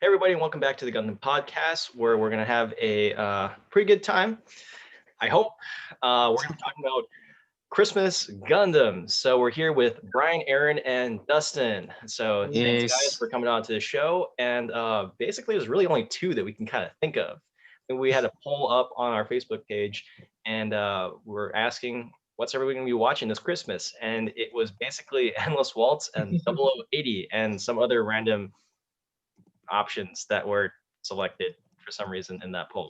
Hey everybody, and welcome back to the Gundam Podcast, where we're gonna have a pretty good time. I hope we're gonna be talking about Christmas Gundams. So we're here with Brian, Aaron, and Dustin. So thanks guys Yes. for coming on to the show. And basically, there's really only two that we can kind of think of. And we had a poll up on our Facebook page, and we're asking what's everybody gonna be watching this Christmas, and it was basically Endless Waltz and 0080 and some other random options that were selected for some reason in that poll.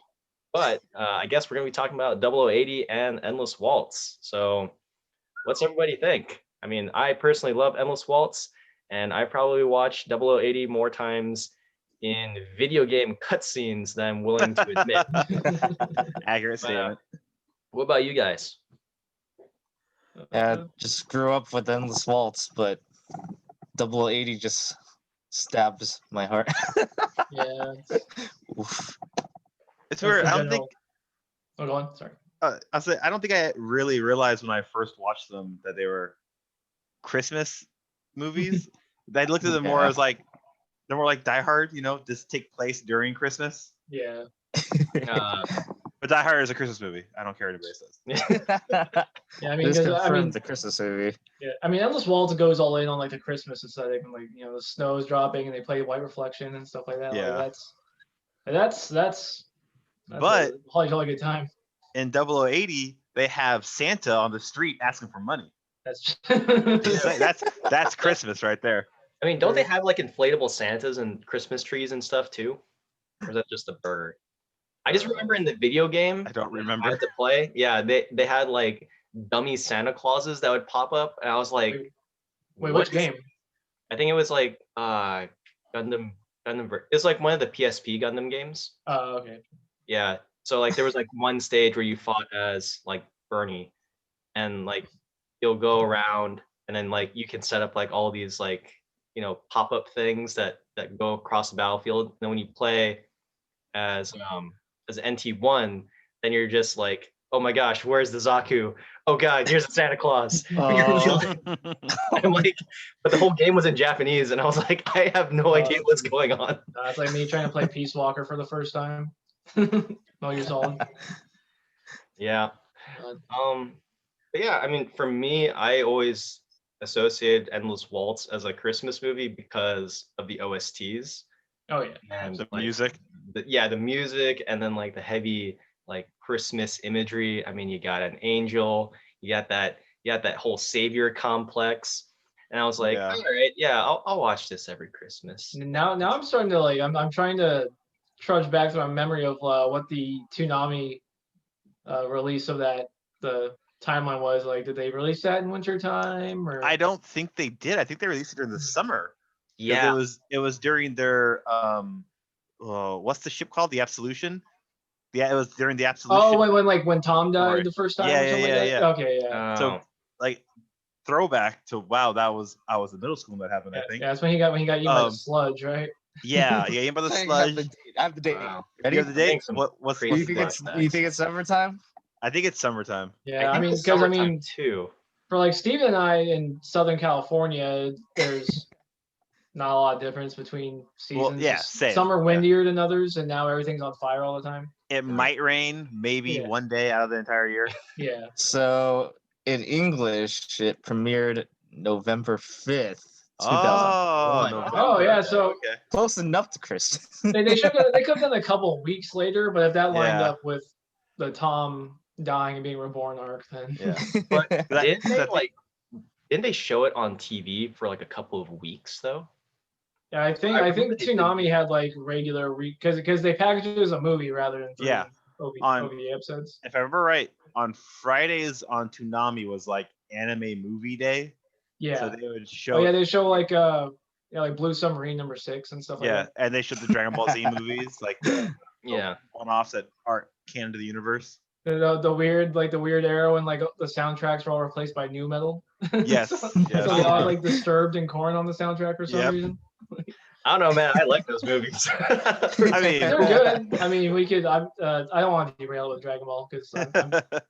But I guess we're going to be talking about 0080 and Endless Waltz. So, what's everybody think? I mean, I personally love Endless Waltz, and I probably watch 0080 more times in video game cutscenes than I'm willing to admit. Accurate But, statement. what about you guys? Just grew up with Endless Waltz, but 0080 just stabs my heart. Yeah. Oof. It's weird. the I don't think. general- Oh, go on. Sorry. I don't think I really realized when I first watched them that they were Christmas movies. I looked at them more Yeah. as like they're more like Die Hard. Just take place during Christmas. Yeah. Uh, But Die Hard is a Christmas movie. I don't care what anybody says. Yeah. I mean, This 'cause, I confirmed mean, the Christmas movie. yeah. I mean, Endless Waltz goes all in on like the Christmas aesthetic and like the snow is dropping and they play White Reflection and stuff like that. Yeah. Like, that's But- a jolly good time. In 0080, they have Santa on the street asking for money. That's Just saying, that's Christmas right there. I mean, don't they have like inflatable Santas and Christmas trees and stuff too? Or is that just a burger? I just remember in the video game I don't I remember. had to play. Yeah, they had like dummy Santa Clauses that would pop up, and I was like, Wait, what? which game? I think it was like Gundam. It's like one of the PSP Gundam games. Oh, okay. Yeah. So like there was like one stage where you fought as like Bernie, and like you'll go around, and then like you can set up like all these like pop up things that go across the battlefield. And then when you play as NT1, then you're just like, oh my gosh, where's the Zaku? Oh god, here's the Santa Claus. Oh. I'm like, but the whole game was in Japanese, and I was like, I have no idea what's going on. It's like me trying to play Peace Walker for the first time. No, you're solid. Yeah. Uh, But yeah, I mean, for me, I always associated Endless Waltz as a Christmas movie because of the OSTs Oh yeah. and The like, music. the music, and then like the heavy like Christmas imagery. I mean, you got an angel, you got that whole savior complex, and I was like, Yeah. all right, yeah, I'll watch this every Christmas. Now I'm starting to like I'm trying to trudge back through my memory of what the Toonami release of the timeline was like. Did they release that in winter time or? I don't think they did. I think they released it during the summer. 'Cause Yeah, it was during their what's the ship called? The Absolution. Yeah, it was during the Absolution. Oh, when Tom died Or- the first time Yeah, or something yeah, like that? yeah. Okay, yeah. So like throwback to wow, I was in middle school when that happened. Yeah, I think. yeah, that's when he got eaten by the Um, sludge, right? Yeah, yeah, by the sludge. I have the date. Wow. Ready? You have the date. think some What's crazy You the think date? it's flashbacks. you think it's summertime? I think it's summertime. Yeah, I think mean, it's because I summertime mean, too. for like Steven and I in Southern California, there's not a lot of difference between seasons. Well, yeah, same. Some are Yeah. windier than others, and now everything's on fire all the time. It might rain maybe Yeah. one day out of the entire year. Yeah. So in English, it premiered November 5th, Oh, 2001. November. Oh, yeah, so- okay. Close enough to Christmas. They could have done a couple weeks later, but if that lined Yeah. up with the Tom dying and being reborn arc, then Yeah. But That- didn't they that- like? Didn't they show it on TV for like a couple of weeks though? yeah, I think I remember they did. Toonami had like regular because they packaged it as a movie rather than three Yeah. On- OVA episodes. If I remember right, on Fridays on Toonami was like anime movie day. Yeah. So they would show Oh yeah, they show like like Blue Submarine #6 and stuff like yeah, that. and they showed the Dragon Ball Z movies, like Yeah. one-offs that aren't canon to the universe. The weird arrow and like the soundtracks were all replaced by new metal. Yes, So yes. they all had, like Disturbed and Korn on the soundtrack for some Yep. reason. I don't know, man. I like those movies. I mean, They're good. I mean, we could. I don't want to derail with Dragon Ball because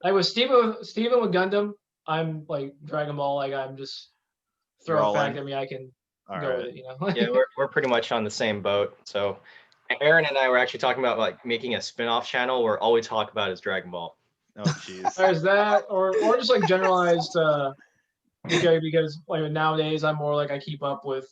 I was Steven with Gundam. I'm like Dragon Ball. Like I'm just You're throw a all fact in. at me. I can All go right. with it, you know. Yeah, we're pretty much on the same boat. So Aaron and I were actually talking about like making a spin-off channel where all we talk about is Dragon Ball. Oh jeez. There's that, or just like generalized, because like nowadays I'm more like I keep up with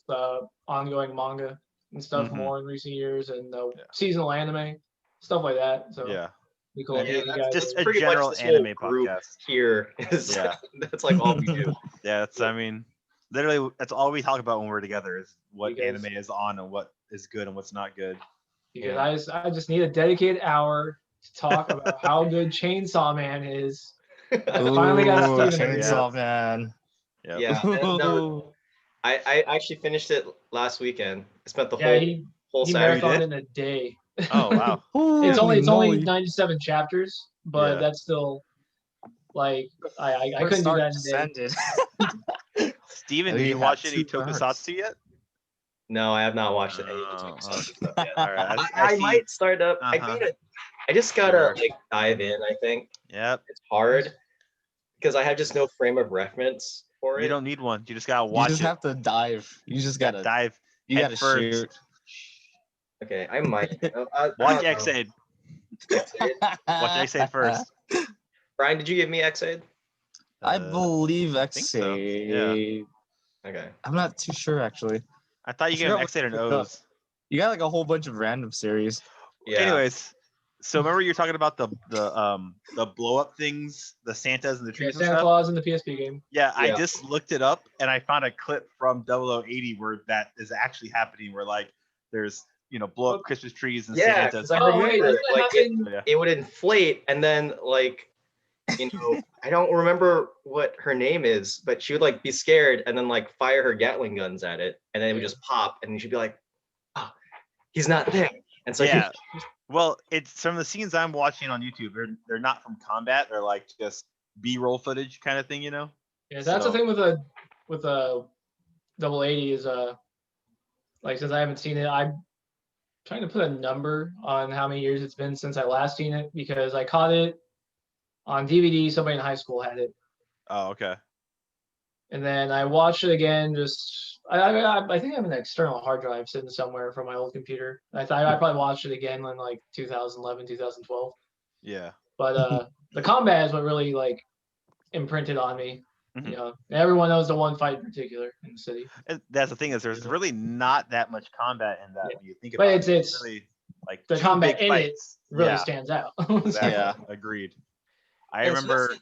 ongoing manga and stuff Mhm. more in recent years, and Yeah. seasonal anime stuff like that. So Yeah. be cool if Yeah, you guys. just are- a pretty general much this whole anime group podcast. here is Yeah. that's like all we do. Yeah, that's I mean, literally that's all we talk about when we're together is what Because- anime is on and what is good and what's not good. because Yeah. I just need a dedicated hour to talk about how good Chainsaw Man is. I finally got Ooh, Steven in here. Chainsaw Man. Yep. Yeah, and, Ooh. I actually finished it last weekend. I spent the Yeah, whole he Saturday. marathoned in a day. Oh wow. It's Holy only moly. 97 chapters, but Yeah. that's still like I First couldn't do arc that in a day. descended. Steven, We did you have watch any 2 arcs. tokusatsu yet? No, I have not watched any of the Oh, Tokusatsu stuff yet. All right. I see. might start up. Uh-huh. I just gotta Sure. like dive in. I think Yep. it's hard because I have just no frame of reference for it. You don't need one. You just gotta You watch just it. have to dive. You just gotta dive. You head gotta first. shoot. Okay, I might. Watch don't know. X-Aid. X-Aid? Watch X-Aid first. Brian, did you give me X-Aid? I Uh, believe think so, X-Aid. Okay. I'm not too sure actually. I thought you I gave forgot X-Aid and what you O's. You got like a whole bunch of random series. Yeah. Anyways, so remember you were talking about the blow up things, the Santas and the Yeah, trees and Santa stuff? Claus in the PSP game. Yeah, I Yeah. just looked it up and I found a clip from 0080 where that is actually happening. Where like there's blow up Christmas trees and Yeah, Santas. because I Oh wait, remember doesn't that like happen? Yeah. it would inflate and then like I don't remember what her name is, but she would like be scared and then like fire her Gatling guns at it, and then it would just pop, and she'd be like, "Oh, he's not there." And so Yeah. Well, it's from the scenes I'm watching on YouTube. They're not from combat. They're like just B-roll footage kind of thing, Yeah, that's So- the thing with a 80 is like since I haven't seen it, I'm trying to put a number on how many years it's been since I last seen it because I caught it on DVD. Somebody in high school had it, Oh, okay. and then I watched it again. Just I think I have an external hard drive sitting somewhere from my old computer. I thought I probably watched it again in like 2011, 2012. Yeah. But the combat is what really like imprinted on me. Mhm. You know, everyone knows the one fight in particular in the city. And that's the thing is there's really not that much combat in that Yeah. when you think But about it. it's really like the two combat big in it fights. really Yeah, stands out. exactly. Yeah. Agreed. I And so that's remember.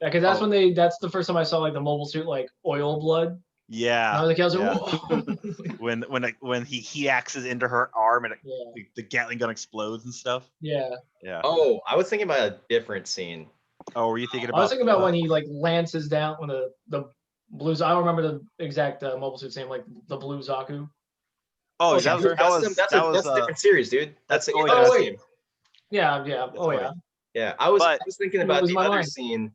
Yeah, because that's Oh. when that's the first time I saw like the mobile suit like oil blood. And Yeah. I was like, yeah. whoa. when he axes into her arm and yeah, the Gatling gun explodes and stuff. yeah. Yeah. Oh, I was thinking about a different scene. Oh, were you thinking about? I was thinking about when he like lances down when the blues. I don't remember the exact mobile suit's name, like the blue Zaku. Oh, yeah, That's a different series, dude. That's that's the Oida. Oh, Oida wait. scene. Yeah. That's Oh yeah. Oida. Yeah, I was But- thinking What about was the my other line? scene.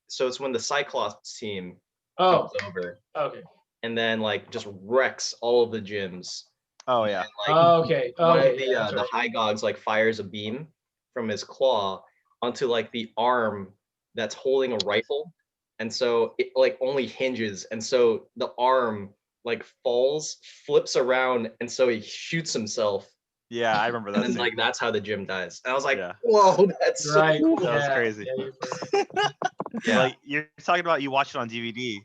So it's when the Cyclops team Oh, comes over okay. and then like just wrecks all of the gyms. Oh yeah. And, like, Okay. one of Okay. the yeah, that's the right. High Gogs like fires a beam from his claw onto like the arm that's holding a rifle, and so it like only hinges, and so the arm like falls, flips around, and so he shoots himself, Yeah, I remember that. and then scene. like that's how the gym dies. And I was like, Yeah. whoa, that's You're so right. cool. That was yeah, crazy. Yeah, you're right. Yeah. Like you're talking about you watched it on DVD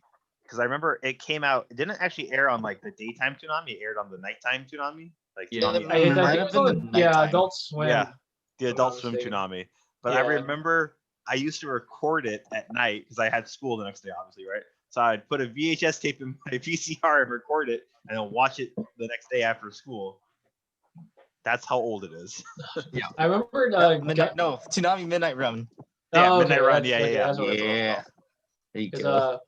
because I remember it came out. It didn't actually air on like the daytime Toonami. It aired on the nighttime Toonami. Like Yeah. Toonami I Night. think Might it have was been on, the yeah, nighttime. Adult Swim. Yeah, the I'm Adult not Swim mistaken. Toonami. But I Yeah. remember I used to record it at night because I had school the next day, obviously, right? So I'd put a VHS tape in my VCR and record it, and then watch it the next day after school. That's how old it is. I remember. No, Toonami Midnight Run. Yeah, Oh, Midnight okay, Run. that's- Yeah, okay, yeah, that's what it's Yeah. called. There you go.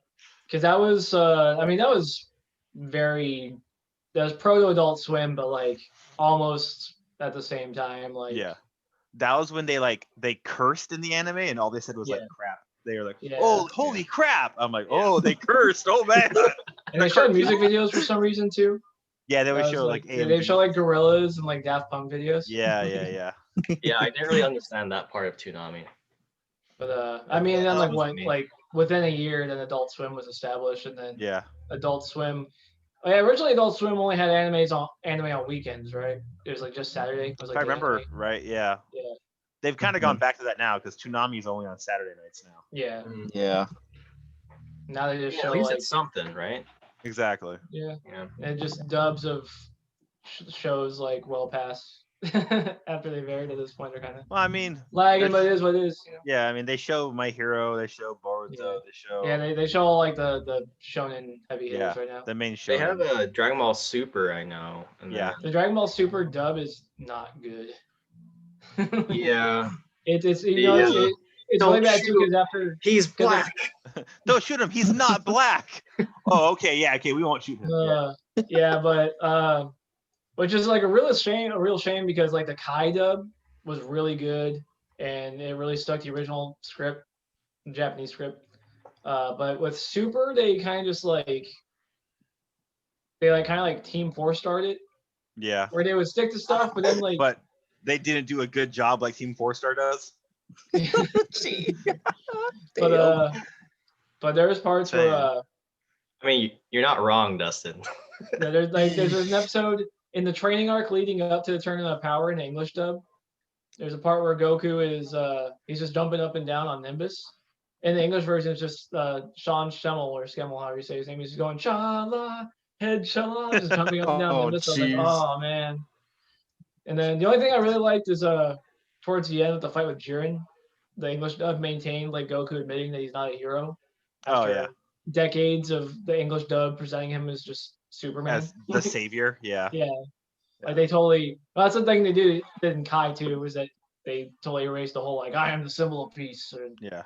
Because that was, I mean, that was that was proto Adult Swim, but like almost at the same time. Like, Yeah. That was when they cursed in the anime, and all they said was like Yeah. crap. They were like, Yeah. "Oh, holy crap!" I'm like, "Oh, they cursed! Oh man!" and they showed music videos for some reason too. Yeah, they would That was, show like they AMV. show like gorillas and like Daft Punk videos. Yeah. Yeah, I didn't really understand that part of Toonami. But I mean, and then That like was when me. like within a year, then Adult Swim was established, and then Yeah. Adult Swim. Oh, yeah, originally Adult Swim only had anime on weekends, right? It was like just Saturday. Was If like I the remember anime. right, yeah. Yeah. They've kind of gone back to that now because Toonami is only on Saturday nights now. Yeah. Yeah. Now they just Yeah, show at least like it's something, right? Exactly. yeah, Yeah. and just dubs of shows like well past after they've aired at this point. They're kind of Well, I mean, lagging, but it is what it is. You know? yeah, I mean, they show My Hero, they show Boruto, Yeah. they show Yeah, they show all like the shonen heavy hitters right now. the main show. They have a Dragon Ball Super, I know. And Yeah. The Dragon Ball Super dub is not good. Yeah. It's Yeah. it's Don't really bad too shoot. because after He's black. Don't shoot him. He's not black. Oh, okay. Yeah. Okay. We won't shoot him. yeah, but which is like a real shame because like the Kai dub was really good and it really stuck to the original script, the Japanese script. But with Super, they kind of just like kind of like Team 4 started, Yeah. where they would stick to stuff, but then like But they didn't do a good job like Team 4 Star does. but there's parts where I mean, you're not wrong, Dustin. there's an episode in the training arc leading up to the Tournament of Power in the English dub. There's a part where Goku is he's just jumping up and down on Nimbus. In the English version, it's just Sean Schemmel or Skemmel, however you say his name. He's just going Shala, head Shala, just jumping up and down Nimbus. I was like, oh man. And then the only thing I really liked is towards the end of the fight with Jiren, the English dub maintained like Goku admitting that he's not a hero. After decades of the English dub presenting him as just Superman. As the savior. Yeah. Yeah. Like they totally. Well, that's the thing they did in Kai too, was that they totally erased the whole like I am the symbol of peace. And, Yeah.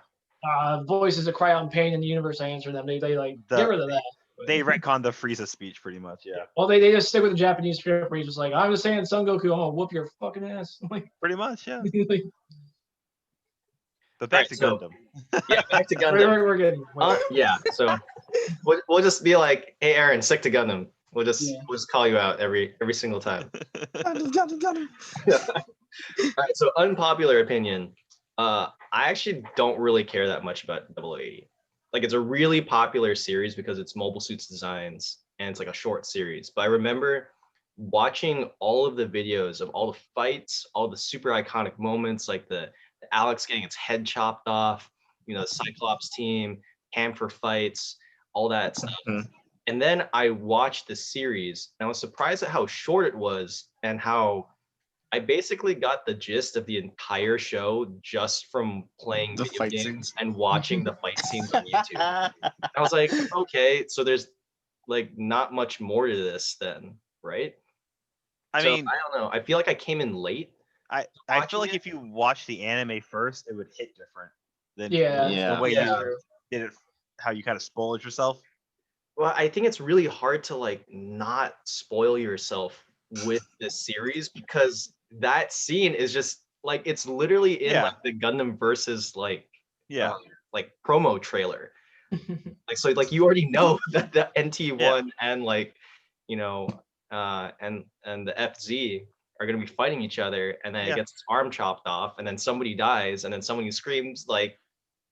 Voices that cry out in pain in the universe, I answer them. They like get rid of that. They retconned the Frieza speech pretty much. Yeah. Well, they just stick with the Japanese script where he's just like, I'm just saying, Son Goku, I'm gonna whoop your fucking ass. Like, pretty much, yeah. like, But back to so- Gundam. Yeah, back to Gundam. we're getting. Yeah, so we'll just be like, hey, Aaron, stick to Gundam. We'll just call you out every single time. Gundam. All right, so unpopular opinion. I actually don't really care that much about Double 80. Like, it's a really popular series because it's Mobile Suits Designs and it's like a short series. But I remember watching all of the videos of all the fights, all the super iconic moments, like the Alex getting its head chopped off, you know, the Cyclops team, Camphor fights, all that stuff. And then I watched the series and I was surprised at how short it was and how I basically got the gist of the entire show just from playing The video fight games scenes. and watching the fight scenes on YouTube. I was like, okay, so there's like not much more to this then, right? I So, mean, I don't know. I feel like I came in late. I watching feel like it. if you watch the anime first, it would hit different than Yeah. the way Yeah. you did it, how you kind of spoiled yourself. Well, I think it's really hard to like not spoil yourself with this series because that scene is just like it's literally in like the Gundam versus like promo trailer. Like so like you already know that the NT1 and like you know and the FZ are gonna be fighting each other and then it gets its arm chopped off and then somebody dies and then somebody screams like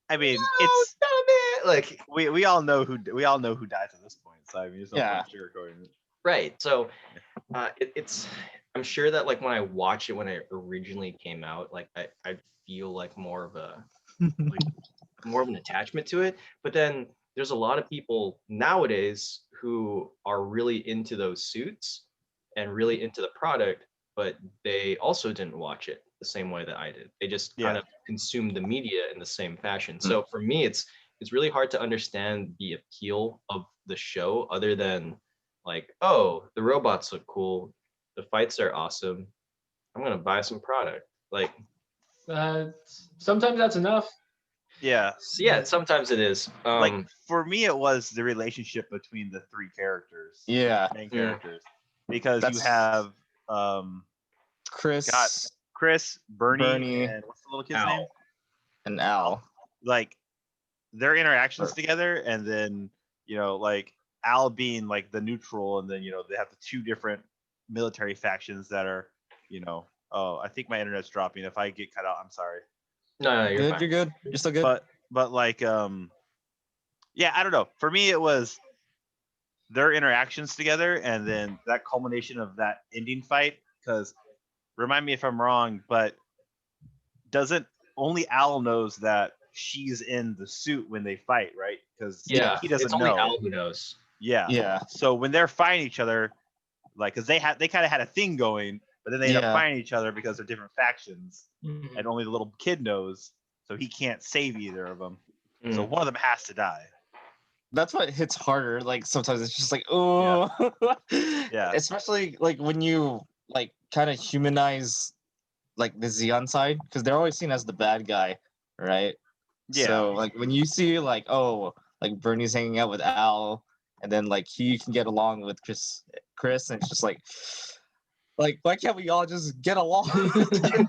I mean, "No, it's stop it!" Like we all know who dies at this point. So I mean, there's no point sugarcoating it. right. So it's I'm sure that like when I watched it when it originally came out, like I feel like more of an attachment to it. But then there's a lot of people nowadays who are really into those suits and really into the product, but they also didn't watch it the same way that I did. They just kind of consumed the media in the same fashion. So for me, it's really hard to understand the appeal of the show other than like, oh, the robots look cool. The fights are awesome. I'm going to buy some product. Like, sometimes that's enough. Yeah. Yeah, sometimes it is. Like for me, it was the relationship between the three characters. Yeah. Main characters. Because you That's- have Chris, Bernie, and what's the little kid's Al. name? and Al. Like their interactions together, and then like Al being like the neutral, and then they have the two different military factions that are oh, I think my internet's dropping. If I get cut out, I'm sorry. No, you're Good, fine. you're good. You're still good. But like Yeah, I don't know. For me, it was their interactions together, and then that culmination of that ending fight. Because remind me if I'm wrong, but doesn't only Al knows that she's in the suit when they fight, right? Because Yeah, he it's doesn't only know. Al who knows. Yeah. Yeah. So when they're fighting each other, like, because they kind of had a thing going, but then they end up Yeah. fighting each other because they're different factions, Mhm. and only the little kid knows, so he can't save either of them. So Mm. one of them has to die. That's what hits harder. Like sometimes it's just like, oh, Yeah. Especially like when you like kind of humanize like the Xeon side, because they're always seen as the bad guy, right? Yeah. So like when you see like, oh, like Bernie's hanging out with Al, and then like he can get along with Chris, and it's just like why can't we all just get along?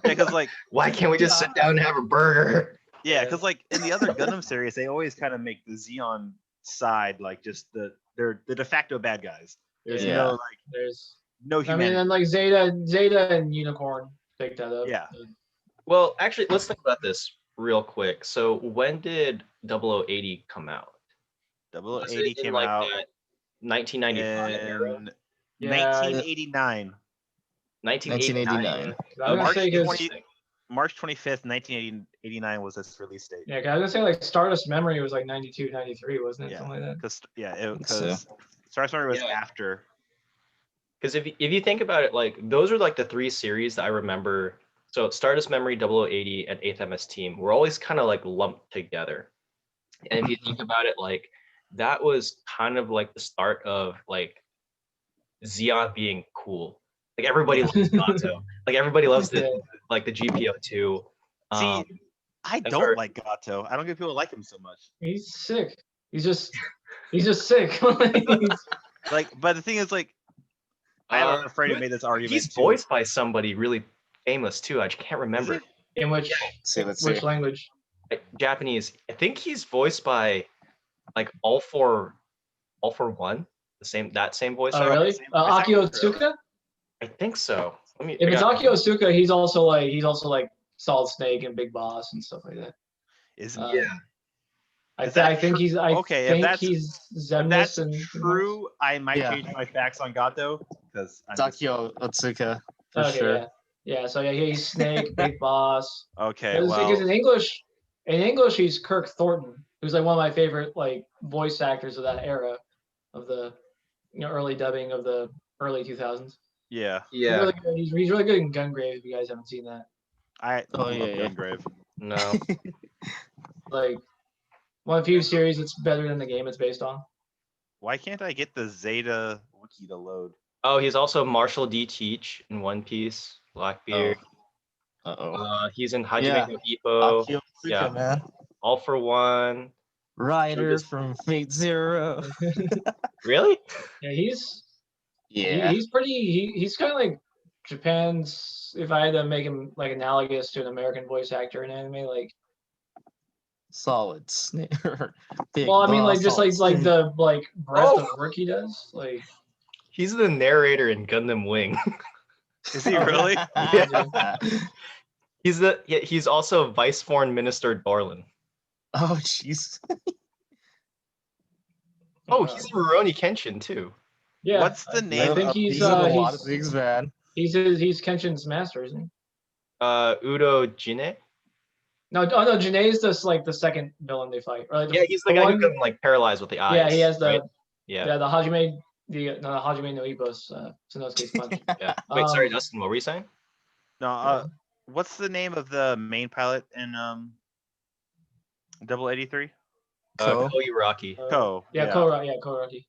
Because like Why can't we just sit down and have a burger? yeah, because like in the other Gundam series, they always kind of make the Xeon side like just they're the de facto bad guys. There's Yeah. no like There's, no I mean, humanity. and like Zeta and Unicorn picked that up. Yeah. Well, actually, let's think about this real quick. So when did 0080 come out? Was 0080 it in came like out that 1995 era? in Yeah, 1989. 1989. 1989. I was gonna say because March 25th, 1989 was its release date. yeah, 'cause I was gonna say like Stardust Memory was like 92, 93, wasn't it? Yeah. Something like that. Because Star Story was Yeah. after. Because if you think about it, like those are like the three series that I remember. So Stardust Memory, 0080, and 8th MS Team were always kind of like lumped together. And if you think about it, like that was kind of like the start of like Xeon being cool. Like everybody loves Gato. Like everybody loves the Yeah. like the GPO2. See, I that's don't our- like Gato. I don't get people like him so much. He's sick. He's just sick. Like, but the thing is, like, I have a friend who made this argument. He's too. voiced by somebody really famous too. I just can't remember. In which Let's see. language? Japanese. I think he's voiced by like all for one. That same voice Oh actor. really? Same- Akio same- Tsuka? I think so. If it's Akio Tsuka, he's also like Solid Snake and Big Boss and stuff like that. Is Yeah. I Is that think true? he's. I Okay, if think that's- he's if Zemnis that's and true, I might Yeah. change my facts on Gato because Takio Otsuka for Okay, sure. yeah. So yeah, he's Snake, Big Boss. okay. Because Well, in English, he's Kirk Thornton, who's like one of my favorite like voice actors of that era, of the early dubbing of the early 2000s. yeah. He's really good. He's really good in Gungrave. If you guys haven't seen that, I Oh, love yeah. Gungrave. No. like one of the few series it's better than the game it's based on. Why can't I get the Zeta wiki to load? Oh, he's also Marshall D. Teach in One Piece, Blackbeard. Uh-oh. He's in Hajime Yeah. no Ippo, Akio Otsuka, yeah. man. All for One. Ryder Just- from Fate Zero. Really? Yeah, he's Yeah. he's pretty. He's kind of like Japan's. If I had to make him like analogous to an American voice actor in anime, like Solid Snake. Big well, I mean, like Boss, just Solid like Snake. the like breadth Oh. of work he does. Like He's the narrator in Gundam Wing. Is he really? Yeah. He's also Vice Foreign Minister Darlin. Oh, jeez. Oh, he's in Rurouni Kenshin too. yeah, What's the name I think of he's He's in a lot of he's things, man. he's Kenshin's master, isn't he? Udo Jine. No, Janae's just like the second villain they fight. Or, like, Yeah, he's the guy one, who can like paralyze with the eyes. yeah, he has the right? Yeah. the Hajime no Ippo's Sanosuke's punch. Yeah. Wait, sorry, Um, Dustin. What were you saying? No. What's the name of the main pilot in 083? Ko. Koyuraki. Ko. Yeah, Koraki.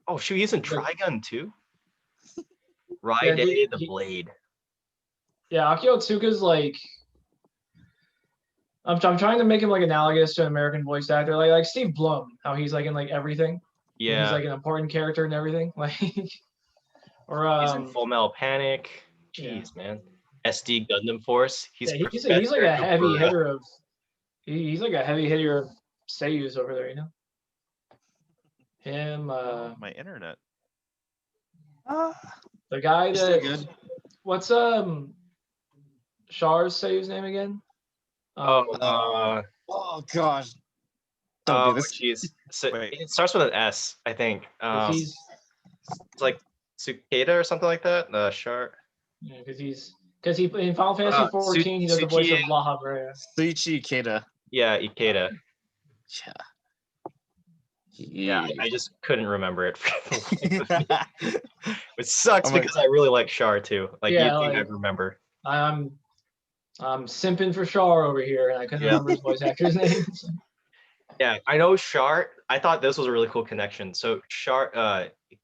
Oh shoot, he's in Trigun too. Yeah, Ride he- the Blade. Yeah, Akio Tsuka's like I'm trying to make him like analogous to an American voice actor, like Steve Blum, how he's like in like everything. Yeah. He's like an important character and everything. Like or He's in Full Metal Panic. yeah. Jeez, man. SD Gundam Force. He's yeah, he's like a Professor heavy Nobura. hitter of he's like a heavy hitter of seiyus over there, you know. Him, My internet. the guy He's still that good. what's Char's seiyu's name again? Oh, Oh gosh. Don't do this. jeez. So Wait. it starts with an S, I think. He's It's like Cicada or something like that. Shark. because he in Final Fantasy 14 he does the voice of Tsuchi- La Habrea. Suichi Ikeda. Yeah, Ikeda. Yeah. I just couldn't remember it. Which sucks I'm like- because I really like Char too. Like Yeah, you'd think like- I'd remember. I'm simping for Char over here, and I couldn't Yeah. remember his voice actor's name. Yeah, I know Char. I thought this was a really cool connection. So Char,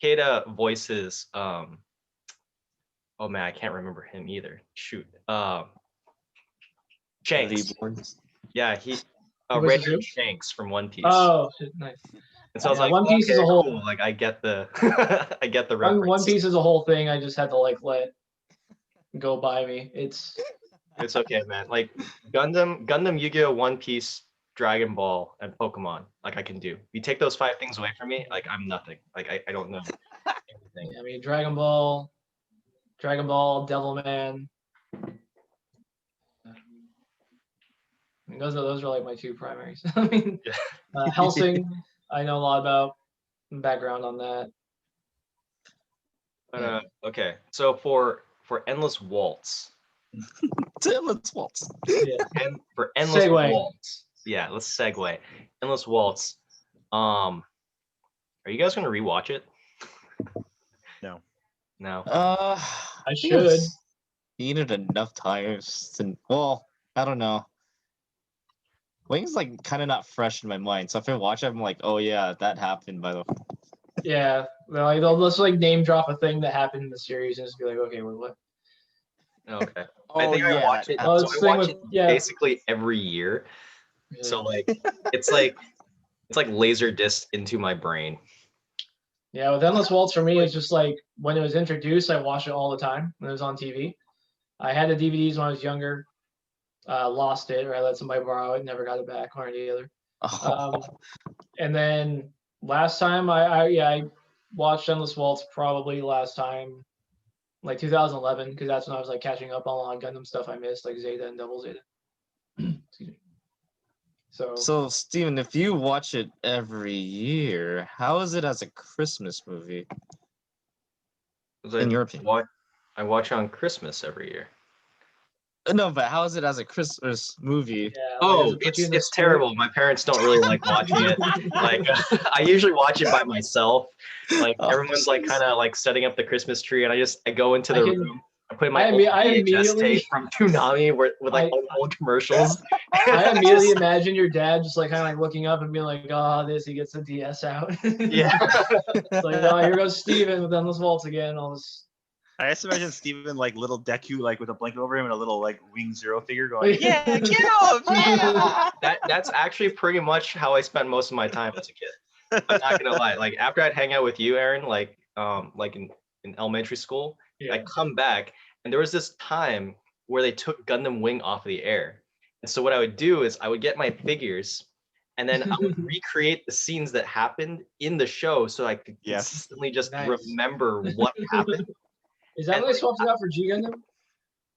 Ikeda voices. Oh man, I can't remember him either. Shoot. Shanks. Yeah, he. Who Red voices who? Shanks from One Piece. Oh, shit, nice. And so I was Yeah, like, One Piece is okay, a whole- cool. Like I get the, I get the reference. One Piece is a whole thing. I just had to like let go by me. It's It's okay, man. Like Gundam, Yu-Gi-Oh, One Piece, Dragon Ball, and Pokemon. Like I can do. You take those 5 things away from me, like I'm nothing. Like I don't know anything. I mean Dragon Ball, Devilman. I mean, those are like my 2 primaries. I mean, Yeah. Helsing, I know a lot about background on that. But okay. So for Endless Waltz, Let's waltz. Yeah. and for Endless Segue. Waltz, yeah, let's segue. Endless Waltz. Are you guys gonna rewatch it? No. No. I think should. I've seen it enough times to, well, I don't know. Wing's like kind of not fresh in my mind, so if I watch it, I'm like, oh yeah, that happened. By the way, Yeah. They'll just like name drop a thing that happened in the series and just be like, okay, what? Okay. oh I think I watch it. Oh, So it's I thing watch with- it yeah. basically every year. So like it's like laser disc into my brain. Yeah, with Endless Waltz for me, it's just like when it was introduced, I watched it all the time when it was on TV. I had the DVDs when I was younger, lost it, or I let somebody borrow it, never got it back, one or the other. And then last time I watched Endless Waltz probably last time, like 2011, because that's when I was like catching up on Gundam stuff I missed, like Zeta and Double Zeta. Excuse me. So Steven, if you watch it every year, how is it as a Christmas movie? In your opinion? I watch on Christmas every year. No, but how is it as a Christmas movie? yeah, Oh, does it put you in the it's spirit? terrible. My parents don't really like watching it. Like I usually watch it by myself. Like Oh, everyone's like jeez. kind of like setting up the Christmas tree, and I go into I the can- room. I put my I old imme- VHS immediately- tape from Toonami with like old commercials. I immediately imagine your dad just like kind of like looking up and being like, "Oh, this." He gets the DS out. Yeah. It's like, "Oh, here goes Steven with Endless Waltz again." All this. I just imagine Steven like little Deku like with a blanket over him and a little like Wing Zero figure going, yeah, get him, yeah. That's actually pretty much how I spent most of my time as a kid. I'm not gonna lie. Like after I'd hang out with you, Aaron, like in elementary school, Yeah. I come back and there was this time where they took Gundam Wing off of the air. And so what I would do is I would get my figures and then I would recreate the scenes that happened in the show so I could Yes. consistently just Nice. remember what happened. Is that And, what they like, swapped it out for G Gundam?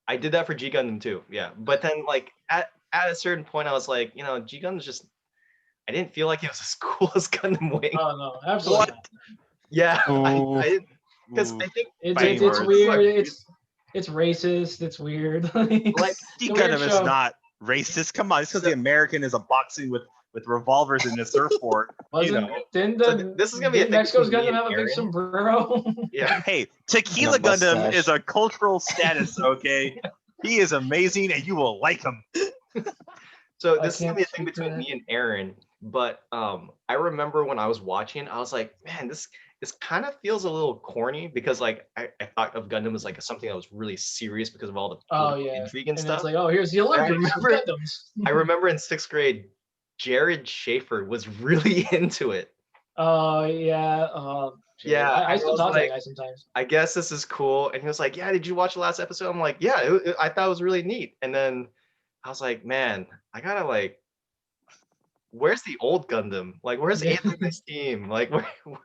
I did that for G Gundam too, yeah. But then like at a certain point I was like, G Gundam's just I didn't feel like it was as cool as Gundam Wing. Oh no, absolutely. What? Not. Yeah, Ooh. I didn't because Ooh. I think Fighting It's words. weird. It's racist. It's weird. like G a weird Gundam is show. not racist. Come on, it's because the American is a boxing with revolvers in a surfboard. Wasn't know. didn't So the this is gonna be a didn't thing Mexico's between me Gundam and have a big Aaron. sombrero? yeah. Hey, Tequila And a Gundam mustache. is a cultural status, okay? He is amazing and you will like him. So I this is gonna can't be a thing speak to between that. me and Aaron. But I remember when I was watching, I was like, man, this kind of feels a little corny because like I thought of Gundam as like something that was really serious because of all the Oh political yeah. intrigue and And stuff. it's like, oh, here's the Olympics. remember- Gundams. I remember in 6th grade, Jared Schaefer was really into it. Oh yeah. Yeah, I still was talk to like, that guy sometimes. I guess this is cool. And he was like, yeah, did you watch the last episode? I'm like, yeah, I thought it was really neat. And then I was like, man, I gotta like, where's the old Gundam? Like, where's Yeah. Anthony's team? Like,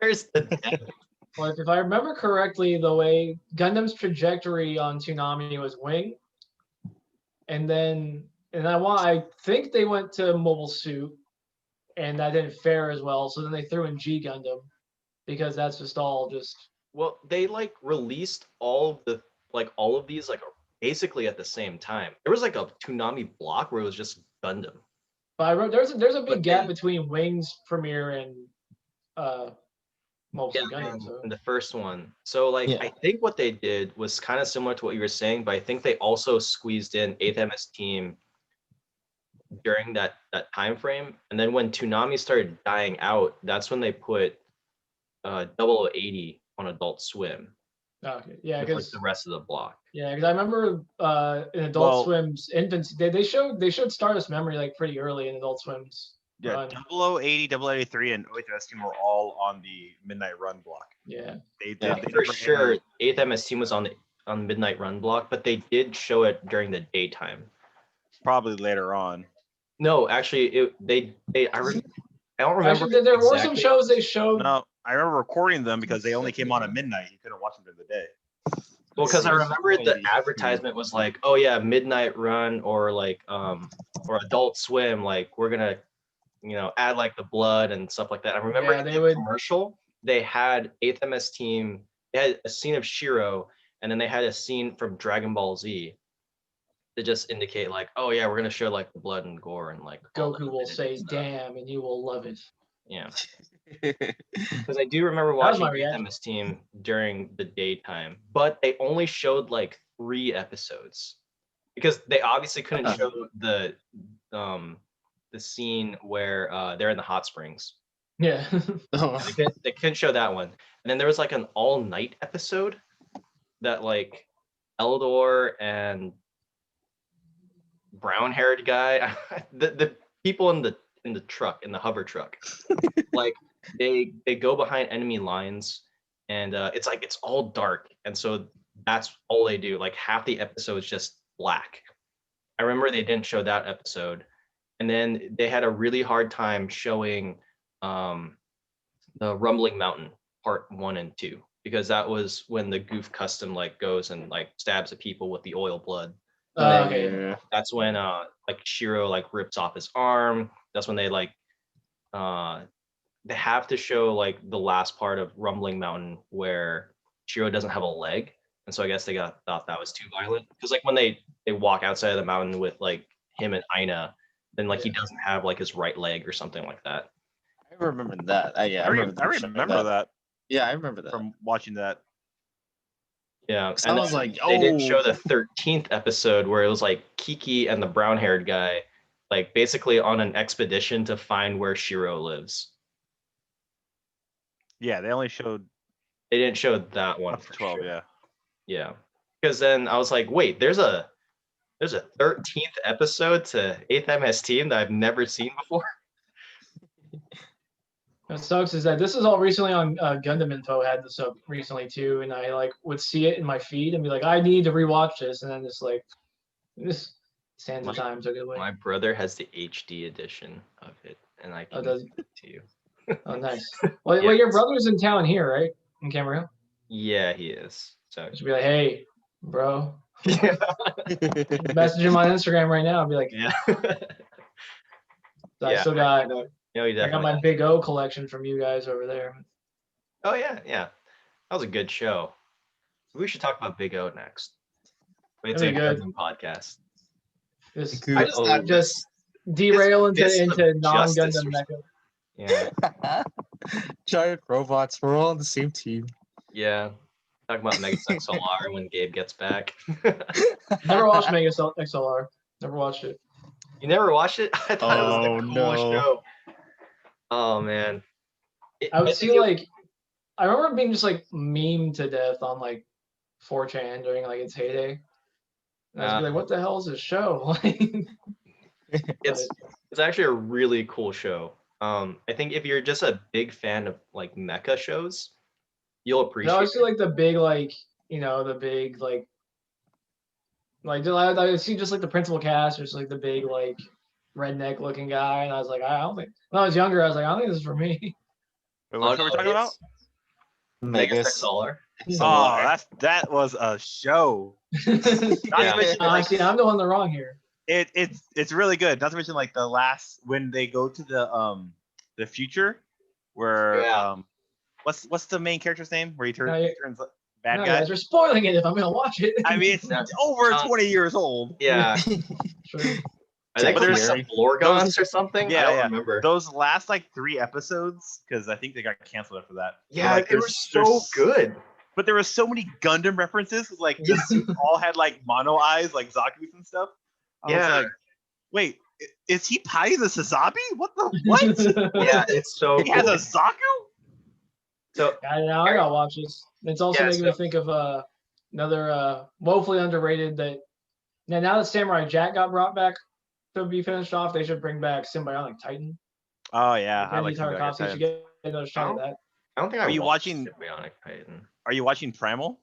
where's the depth? Like if I remember correctly, the way Gundam's trajectory on Toonami was Wing, and I think they went to Mobile Suit, and that didn't fare as well. So then they threw in G Gundam because that's just all just. Well, they like released all of these like basically at the same time. There was like a Toonami block where it was just Gundam. But I wrote there's a big But gap they- between Wings premiere and mostly Yeah, Gundam. So. in the first one. So like Yeah. I think what they did was kind of similar to what you were saying, but I think they also squeezed in 8th MS Team during that time frame. And then when Toonami started dying out, that's when they put 0080 on Adult Swim Okay, yeah, with like because the rest of the block. yeah, because I remember in Adult Well- Swim's infancy, they showed Stardust Memory like pretty early in Adult Swim's. Yeah, run. 0080, 0083, and OHS team were all on the Midnight Run block. Yeah, They Yeah, they For never sure, aired- 8th MS Team was on the Midnight Run block, but they did show it during the daytime. probably later on. No, actually, I don't remember. actually, there were some exactly. shows they showed. No, I remember recording them because they only came on at midnight. You couldn't watch them during the day. Well, because I Seems remember the maybe. advertisement was like, "Oh yeah, Midnight Run," or like, or Adult Swim. Like, we're gonna, add like the blood and stuff like that. I remember Yeah, in they the would- commercial they had 8th MS Team. They had a scene of Shiro, and then they had a scene from Dragon Ball Z to just indicate like, "Oh yeah, we're gonna show like the blood and gore and like." all the Goku will nudity say and stuff. "damn" and you will love it. Yeah, because I do remember was my watching 8th reaction. MS Team during the daytime, but they only showed like 3 episodes because they obviously couldn't Uh-huh. show the scene where they're in the hot springs. Yeah, Oh, They couldn't show that one. And then there was like an all night episode that like Eldor and brown haired guy, the people in the truck, in the hover truck, like they go behind enemy lines, and it's like it's all dark, and so that's all they do. Like half the episode is just black. I remember they didn't show that episode, and then they had a really hard time showing the Rumbling Mountain part 1 and 2 because that was when the Goof Custom like goes and like stabs at people with the oil blood. okay. yeah. That's when like Shiro like rips off his arm. That's when they like they have to show like the last part of Rumbling Mountain where Shiro doesn't have a leg, and so I guess they thought that was too violent because like when they walk outside of the mountain with like him and Aina, then like he doesn't have like his right leg or something like that. I remember that. Yeah, I remember them showing that Yeah, I remember that. from watching that. Yeah, 'Cause and I was then like, they didn't show oh. the 13th episode where it was like Kiki and the brown-haired guy, like basically on an expedition to find where Shiro lives. Yeah, they only showed They didn't show that one up to for 12. sure. Yeah. Yeah, because then I was like, wait, there's a 13th episode to 8th MS Team that I've never seen before. What sucks is that this is all recently on Gundam Info had this up recently too, and I like would see it in my feed and be like, I need to rewatch this, and then it's like, this sands of time took it away. My brother has the HD edition of it, and I can does send it to you. Oh, nice. Well, Yeah. your brother's in town here, right? In Camarillo. Yeah, he is. So Just be like, hey, bro, yeah. message him on Instagram right now. I'll be like, Yeah. I Yeah, still got, No, he I got definitely. my Big O collection from you guys over there. Oh yeah, yeah. That was a good show. We should talk about Big O next. It's a That'd be good. Gundam podcast. Just, Good I just O. not just derail Fist into of Justice non-Gundam or mecha. Yeah, Giant robots. We're all on the same team. yeah. Talk about Mega Solar when Gabe gets back. Never watched Mega XLR. Never watched it. You never watched it? I thought it was Oh, the coolest no. show. Oh man. I would think see it- like, I remember it being just like meme to death on like 4chan during like its heyday. And I was like, what the hell is this show? it's actually a really cool show. I think if you're just a big fan of like mecha shows, you'll appreciate No, I it. see like the big I see just like the principal cast, just like the big like redneck looking guy, and I was like, I don't think. When I was younger, I was like, I don't think this is for me. Wait, what show are we talking about? Mega Megas. Solar. Oh, that was a show. Not to Yeah. mention, like, Honestly, I'm the one wrong here. it's really good. Not to mention like the last when they go to the the future, where Yeah. what's the main character's name? Where he No, turns bad no, guy. guys, you're spoiling it if I'm gonna watch it. I mean, it's No. over No. 20 years old. Yeah. True. Are they But called there's like the Blorgons or something? I don't remember. Those last like 3 episodes, because I think they got canceled after that. Yeah, like, they were so good. But there were so many Gundam references. Like the suits all had like mono eyes, like Zaku's and stuff. I was like, wait, is he Pai the Sazabi? What the what? Yeah, it's so He has cool. a Zaku? So I gotta watch this. It's also Yeah, making me think of another woefully underrated that now that Samurai Jack got brought back to be finished off, they should bring back Symbiotic Titan. Oh yeah, I Kenji like Symbiotic Tartakovsky should Titan. get another shot at that. I don't think Are I you watched watching- Symbiotic Titan. Are you watching Primal?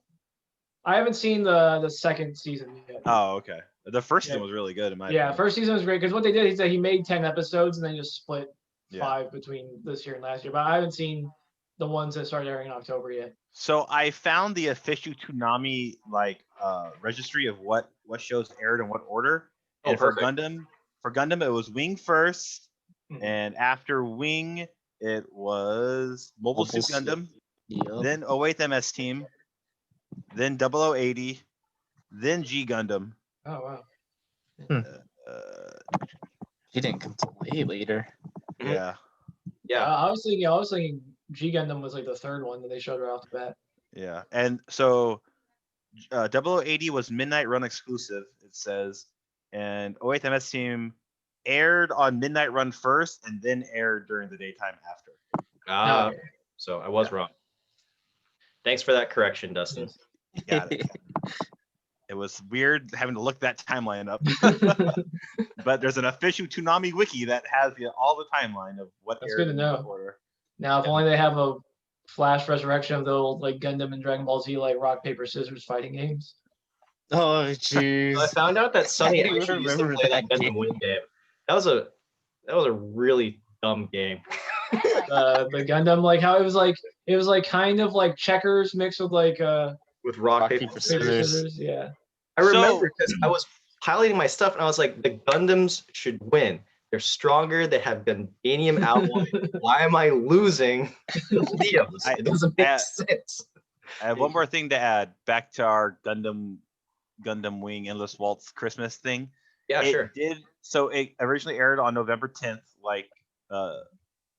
I haven't seen the second season yet. Oh, okay. The first season Yeah. was really good in my Yeah, opinion. first season was great because what they did is that he made 10 episodes and then just split Yeah. 5 between this year and last year. But I haven't seen the ones that started airing in October yet. So I found the official Toonami like registry of what shows aired in what order. Oh, And for perfect. Gundam it was Wing first, Mhm. and after Wing it was Mobile Suit Gundam, Yep. then 08th MS Team, then 0080, then G Gundam. Oh wow. He didn't come till way later. Mhm. Yeah, Yeah. I was thinking G Gundam was like the third one that they showed right off the bat. yeah. And so 0080 was Midnight Run exclusive, it says, and 08th MS Team aired on Midnight Run first and then aired during the daytime after. Oh, So I was wrong. Thanks for that correction, Dustin. Got it. It was weird having to look that timeline up, but there's an official Toonami wiki that has all the timeline of what That's aired good to in know. what order. Now, if Yeah. only they have a flash resurrection of the old like Gundam and Dragon Ball Z like rock paper scissors fighting games. Oh jeez. I found out that Sunny I don't actually used to remember play that that Gundam game. Wing game. That was a really dumb game. The Gundam, like how it was like kind of like checkers mixed with like With rock, Rock, paper, paper, scissors. paper Scissors. scissors. Yeah. I remember So- because I was piloting my stuff and I was like, the Gundams should win. They're stronger. They have Gundanium alloy. Why am I losing the Leos? It doesn't make sense. I have one more thing to add back to our Gundam Wing Endless Waltz Christmas thing. Yeah, sure. It originally aired on November 10th, like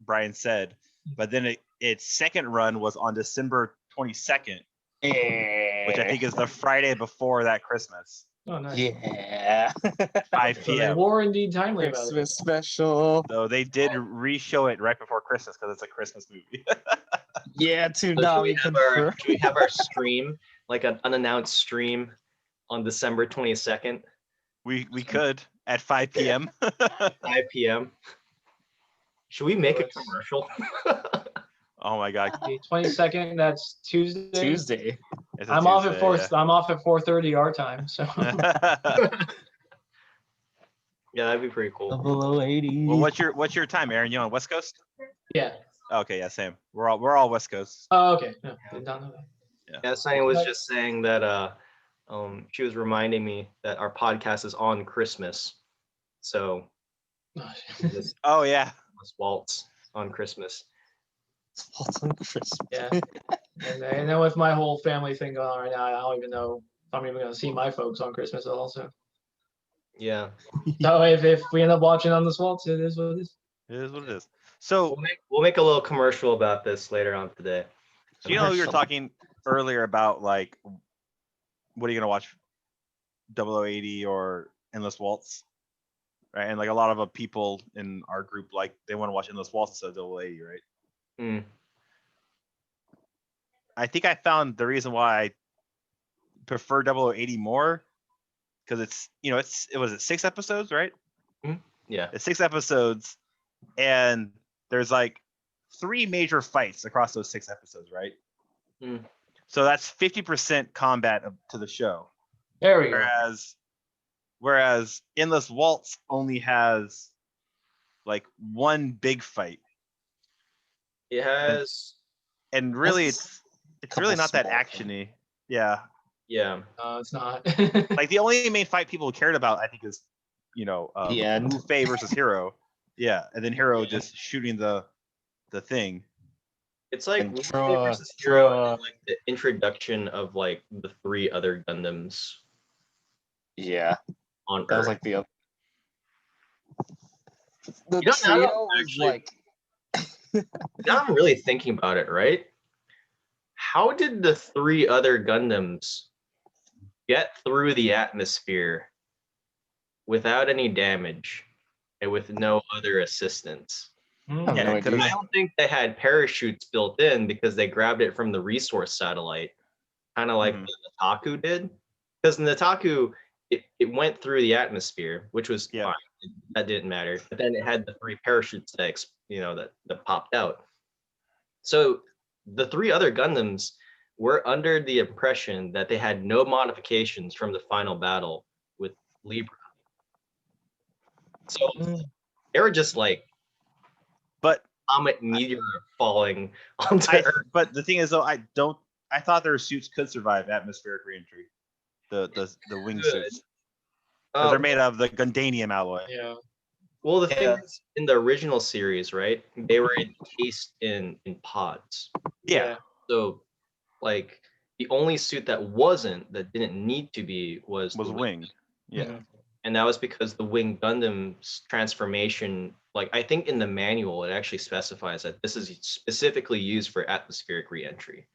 Brian said, but then its second run was on December 22nd, which I think is the Friday before that Christmas, Oh nice. Yeah. 5 So they p.m. were indeed timely about it. Christmas special. So they did re-show it right before Christmas because it's a Christmas movie. Yeah, So should Toonami we confirmed. should we have our stream, like an unannounced stream on December 22nd, we could at 5 p.m. 5 p.m.? Should we make a Let's- commercial? Oh my god. The 22nd, that's Tuesday. Tuesday. It's a I'm off at Tuesday, 4. I'm off at 4:30 our time. So yeah. Yeah, that'd be pretty cool. Below 80. Well, what's your time, Aaron? You on West Coast? yeah. Okay, yeah, same. We're all West Coast. Oh, okay. No, did not know that. Yeah, Sunny was just saying that she was reminding me that our podcast is on Christmas. So this Oh yeah. waltz on Christmas. Waltz on Christmas. Yeah. And then with my whole family thing going on right now, I don't even know if I'm even gonna see my folks on Christmas also. Yeah. So if we end up watching on the Waltz, it is what it is. It is what it is. So We'll make a little commercial about this later on today. you know, you were talking earlier about like, what are you gonna watch? 0080 or Endless Waltz, right? And like a lot of people in our group, like they want to watch Endless Waltz instead of 0080, right? Mm. I think I found the reason why I prefer 0080 more, because it's, you know, it was 6 episodes, right? Yeah. It's 6 episodes, and there's like 3 major fights across those 6 episodes, right? Mm. So that's 50% combat to the show. There we go. Whereas Endless Waltz only has like 1 big fight, It has. and really That's it's really couple not that small actiony. Yeah, Yeah. No, it's not. like the only main fight people cared about, I think, is, you know, The end. Wu Fei versus Hero. Yeah, and then Hero just shooting the the thing. It's like And Wu Fei Troa- versus Hero, Troa- and like the introduction of like the 3 other Gundams Yeah, on that was Earth. like the You know, now trio that was actually- like Now I'm really thinking about it, right? How did the 3 other Gundams get through the atmosphere without any damage and with no other assistance? Hmm. I have Yeah, no because- idea. I don't think they had parachutes built in because they grabbed it from the resource satellite, kind of like Mhm. the Nataku did. Because the Nataku, it went through the atmosphere, which was Yeah. fine. That didn't matter. But then it had the 3 parachutes that popped out. So the 3 other Gundams were under the impression that they had no modifications from the final battle with Libra. So they were just like But comet meteor falling onto Earth. but the thing is though, I thought their suits could survive atmospheric reentry. The wing Good. suits. Because they're Uh, made of the Gundanium alloy. Yeah. well, the thing Yeah. is, in the original series, right, they were encased in pods. Yeah. So, like, the only suit that didn't need to be was Was the wing. Yeah. Mhm. And that was because the Wing Gundam's transformation, like I think in the manual, it actually specifies that this is specifically used for atmospheric reentry.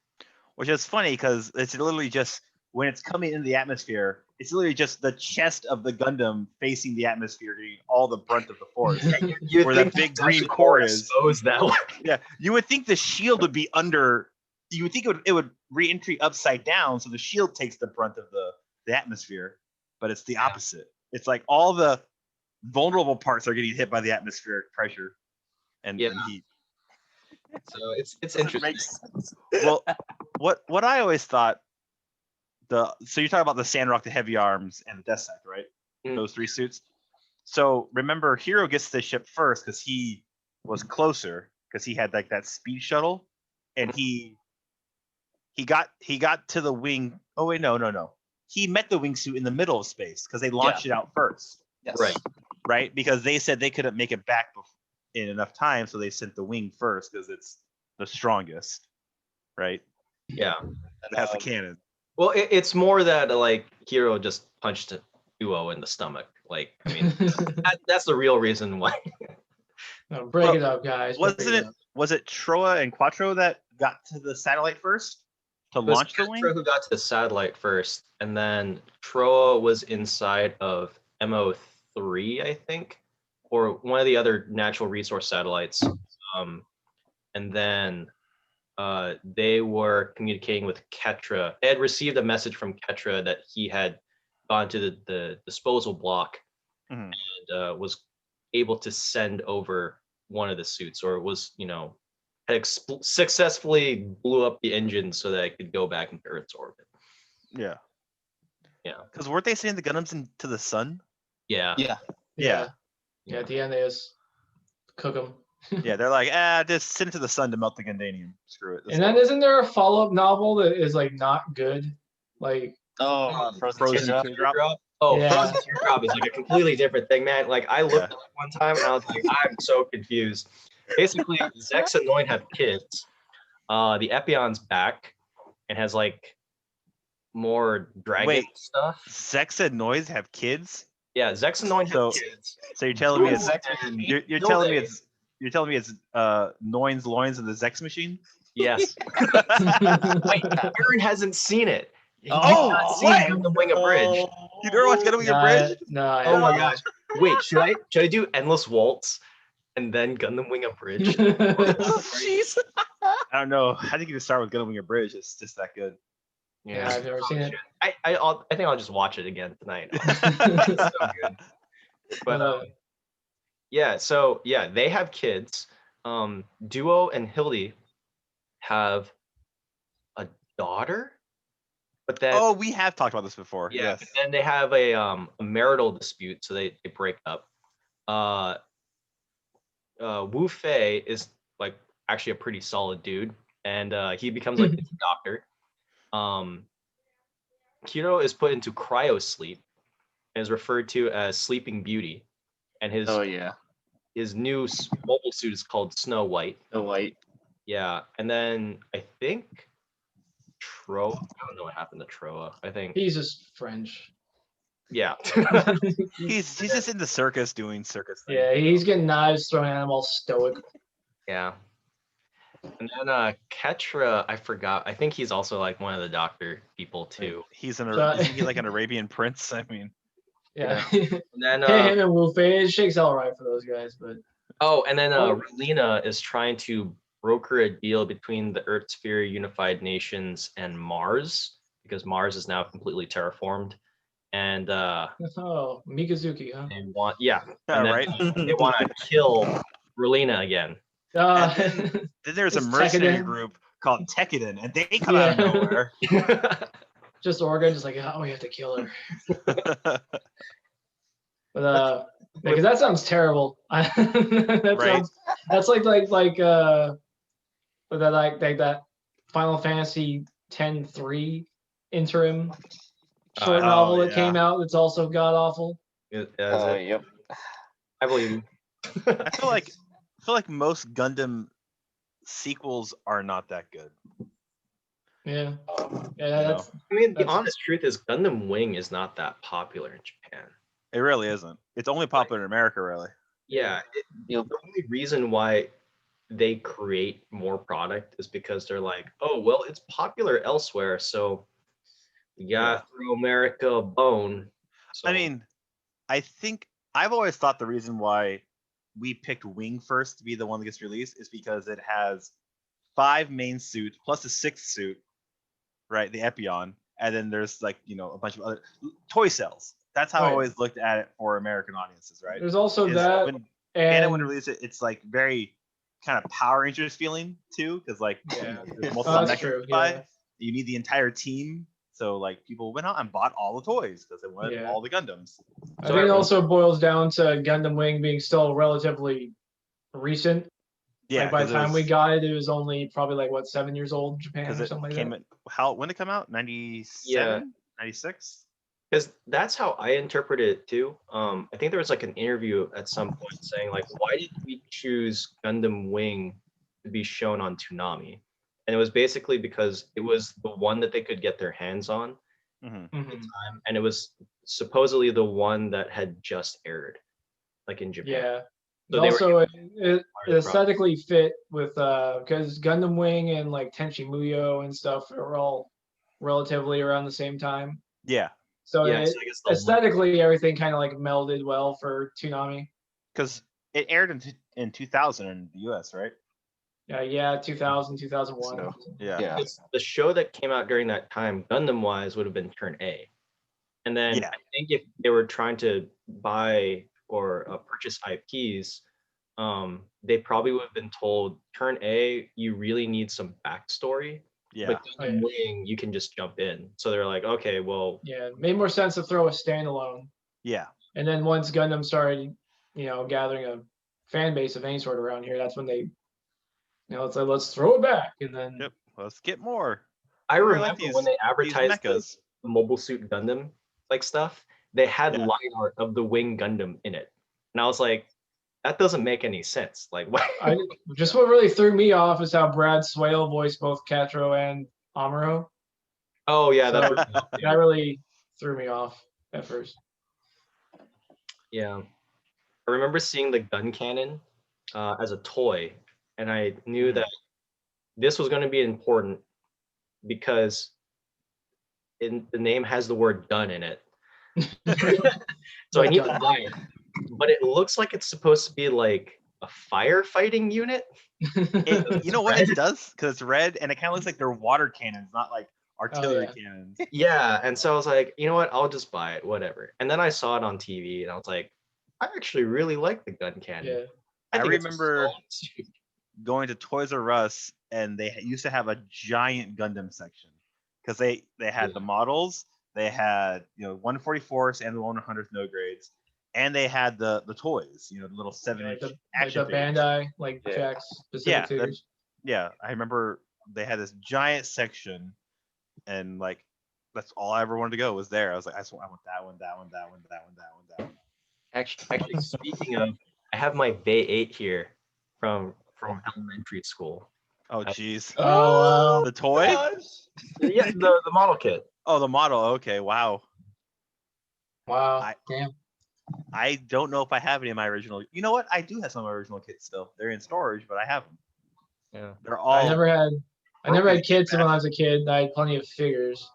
Which is funny because it's literally just when it's coming into the atmosphere, it's literally just the chest of the Gundam facing the atmosphere, getting all the brunt of the force. You'd Where that think big it's green actually core more is. exposed that way. Yeah, you would think the shield would be under. You would think it would re-entry upside down, so the shield takes the brunt of the atmosphere, but it's the opposite. It's like all the vulnerable parts are getting hit by the atmospheric pressure and Yeah. heat. So it's Doesn't interesting. make sense. Well, what I always thought so you're talking about the Sandrock, the heavy arms, and the Death Scythe, right? Mm. Those 3 suits. So remember, Hero gets to the ship first because he was closer because he had like that speed shuttle, and he got to the wing. Oh wait, no. He met the wingsuit in the middle of space because they launched it out first, Yes. Right. right? Because they said they couldn't make it back in enough time, so they sent the wing first because it's the strongest, right? Yeah. That's the Um, cannon. Well, it's more that like Hero just punched a Duo in the stomach. Like, I mean, that's the real reason why. No, break it up, guys. Break Wasn't it? up. Was it Troa and Quattro that got to the satellite first to It was launch the Castro wing? who got to the satellite first, and then Troa was inside of MO3, I think, or one of the other natural resource satellites. And then they were communicating with Ketra. They had received a message from Ketra that he had gone to the disposal block Mhm. and was able to send over one of the suits, or was, had successfully blew up the engine so that it could go back into Earth's orbit. Yeah. Yeah. Because weren't they sending the Gundams into the sun? Yeah. Yeah. Yeah. Yeah. At the end, they just cook them. Yeah, they're like, just send it to the sun to melt the Gundanium. Screw it. And then isn't there a follow-up novel that is like not good? Like Oh, Frozen Frozen Teardrop. Teardrop? Oh, Yeah. Frozen Teardrop is like a completely different thing, man. Like I looked Yeah. at it one time and I was like, I'm so confused. Basically, Zex and Noin have kids. The Epion's back and has like more dragon Wait. stuff. Zex and Noise have kids? Yeah, Zex and Noin have So- kids. So you're telling me it's And you're Hilde- telling me it's Noin's loins in the Zex machine? Yes. Wait, Aaron hasn't seen it. He's Oh, not seen what? Gundam Wing a Bridge. You never watched Gundam Wing a Bridge? No. Oh my gosh. Wait, should I do Endless Waltz and then Gundam Wing a Bridge? Jeez. I don't know. I think you can start with Gundam Wing a Bridge. It's just that good. Yeah, I've never seen it. I think I'll just watch it again tonight. It's so good. But yeah, they have kids. Duo and Hildy have a daughter, but then Oh, we have talked about this before. yeah, Yes. but then they have a marital dispute, so they break up. Wu Fei is like actually a pretty solid dude, and he becomes like this doctor. Kiro is put into cryo sleep and is referred to as Sleeping Beauty, and his Oh yeah. his new mobile suit is called Snow White. The white. Yeah, and then I think Troa. I don't know what happened to Troa. I think He's just French. yeah. He's just in the circus doing circus things. Yeah, he's getting knives thrown at him, all stoic. Yeah. And then Ketra, I forgot. I think he's also like one of the doctor people too. He's So- isn't he like an Arabian prince? I mean, Yeah. And then Him and Wolfie, it shakes all right for those guys, but and then Relina is trying to broker a deal between the Earth Sphere Unified Nations and Mars because Mars is now completely terraformed. And oh, Mikazuki, huh? they want and then, right? they want to kill Relina again. Then there's a It's mercenary Tekkadan. group called Tekkadan, and they come out of Yeah. nowhere. Just Oregon, just like, oh, we have to kill her. But because that sounds terrible. That Right. sounds. That's like that Final Fantasy X-3 interim short novel that came out. That's also god awful. Yep. I believe you. I feel like most Gundam sequels are not that good. Yeah. Yeah, You know, that's I mean, the That's- honest truth is Gundam Wing is not that popular in Japan. it really isn't. It's only popular in America, really. Yeah, Yep. the only reason why they create more product is because they're like, oh, well, it's popular elsewhere, so you gotta throw America a bone. So, I mean, I think I've always thought the reason why we picked Wing first to be the one that gets released is because it has 5 main suits plus a 6th suit, right? The Epion, and then there's like a bunch of other toy cells. That's how I Right. always looked at it for American audiences, right? there's also Is that when Gundam when and released it, it's like very kind of Power Rangers feeling too, because like Yeah. there's Oh, multiple that's mechs true. to buy. Yeah. You need the entire team, so like people went out and bought all the toys because they wanted Yeah. all the Gundams. I So think it everyone- also boils down to Gundam Wing being still relatively recent. Yeah, Like by the 'cause time we got it, it was only probably like what 7 years old in Japan because or it something like came that. when did it come out? 97? 96? because that's how I interpreted it too. I think there was like an interview at some point saying like, why did we choose Gundam Wing to be shown on Toonami? And it was basically because it was the one that they could get their hands on, Mhm. Mhm. and it was supposedly the one that had just aired, like in Japan. Yeah. So they were Also, it part of the aesthetically fit with because Gundam Wing and like Tenchi Muyo and stuff are all relatively around the same time. Yeah, So Yeah, it, so I guess the look- aesthetically, everything kind of like melded well for Toonami. because it aired in 2000 in the US, right? Yeah, 2000, 2001. So, Yeah. Yeah. Because the show that came out during that time, Gundam wise, would have been Turn A. And then Yeah. I think if they were trying to buy or purchase IPs, they probably would have been told Turn A, you really need some backstory. Yeah. But Oh, Gundam yeah. Wing, you can just jump in. So they're like, okay, well, Yeah, it made more sense to throw a standalone. Yeah. And then once Gundam started, gathering a fan base of any sort around here, that's when they, it's like let's throw it back, and then Yep. Let's get more. I I like remember these- when they These advertised the mechas. Mobile Suit Gundam like stuff, they had Yeah. line art of the Wing Gundam in it. And I was like, that doesn't make any sense. Like, why? just what really threw me off is how Brad Swale voiced both Katro and Amuro. Oh yeah, So- that's That really threw me off at first. yeah. I remember seeing the gun cannon as a toy, and I knew Mhm. that this was going to be important because the name has the word gun in it. So I need to Gun. buy it. But it looks like it's supposed to be like a firefighting unit. You know what it does? Because it's red and it kind of looks like they're water cannons, not like artillery yeah. cannons. Yeah, and so I was like, you know what? I'll just buy it, whatever. And then I saw it on TV, and I was like, I actually really like the gun cannon. Yeah. I think it's a remember- solid suit. Going to Toys R Us and they used to have a giant Gundam section because they had the models, they had 144s and the 100th no grades, and they had the toys, the little 7-inch Like action the figures. Bandai, like Yeah. Jack's specific Yeah, that- figures. Yeah, I remember they had this giant section, and like that's all I ever wanted to go was there. I was like, I want that one, that one, that one, that one, that one, that one. Actually, speaking of I have my Bay 8 here from elementary school. Oh, jeez. Oh, wow. The toy? Yeah, the model kit. Oh, the model. Okay, wow. Wow. I- Damn. I don't know if I have any of my original. You know what? I do have some of my original kits still. They're in storage, but I have them. Yeah. They're all. I never had broken kids when back. I was a kid. I had plenty of figures.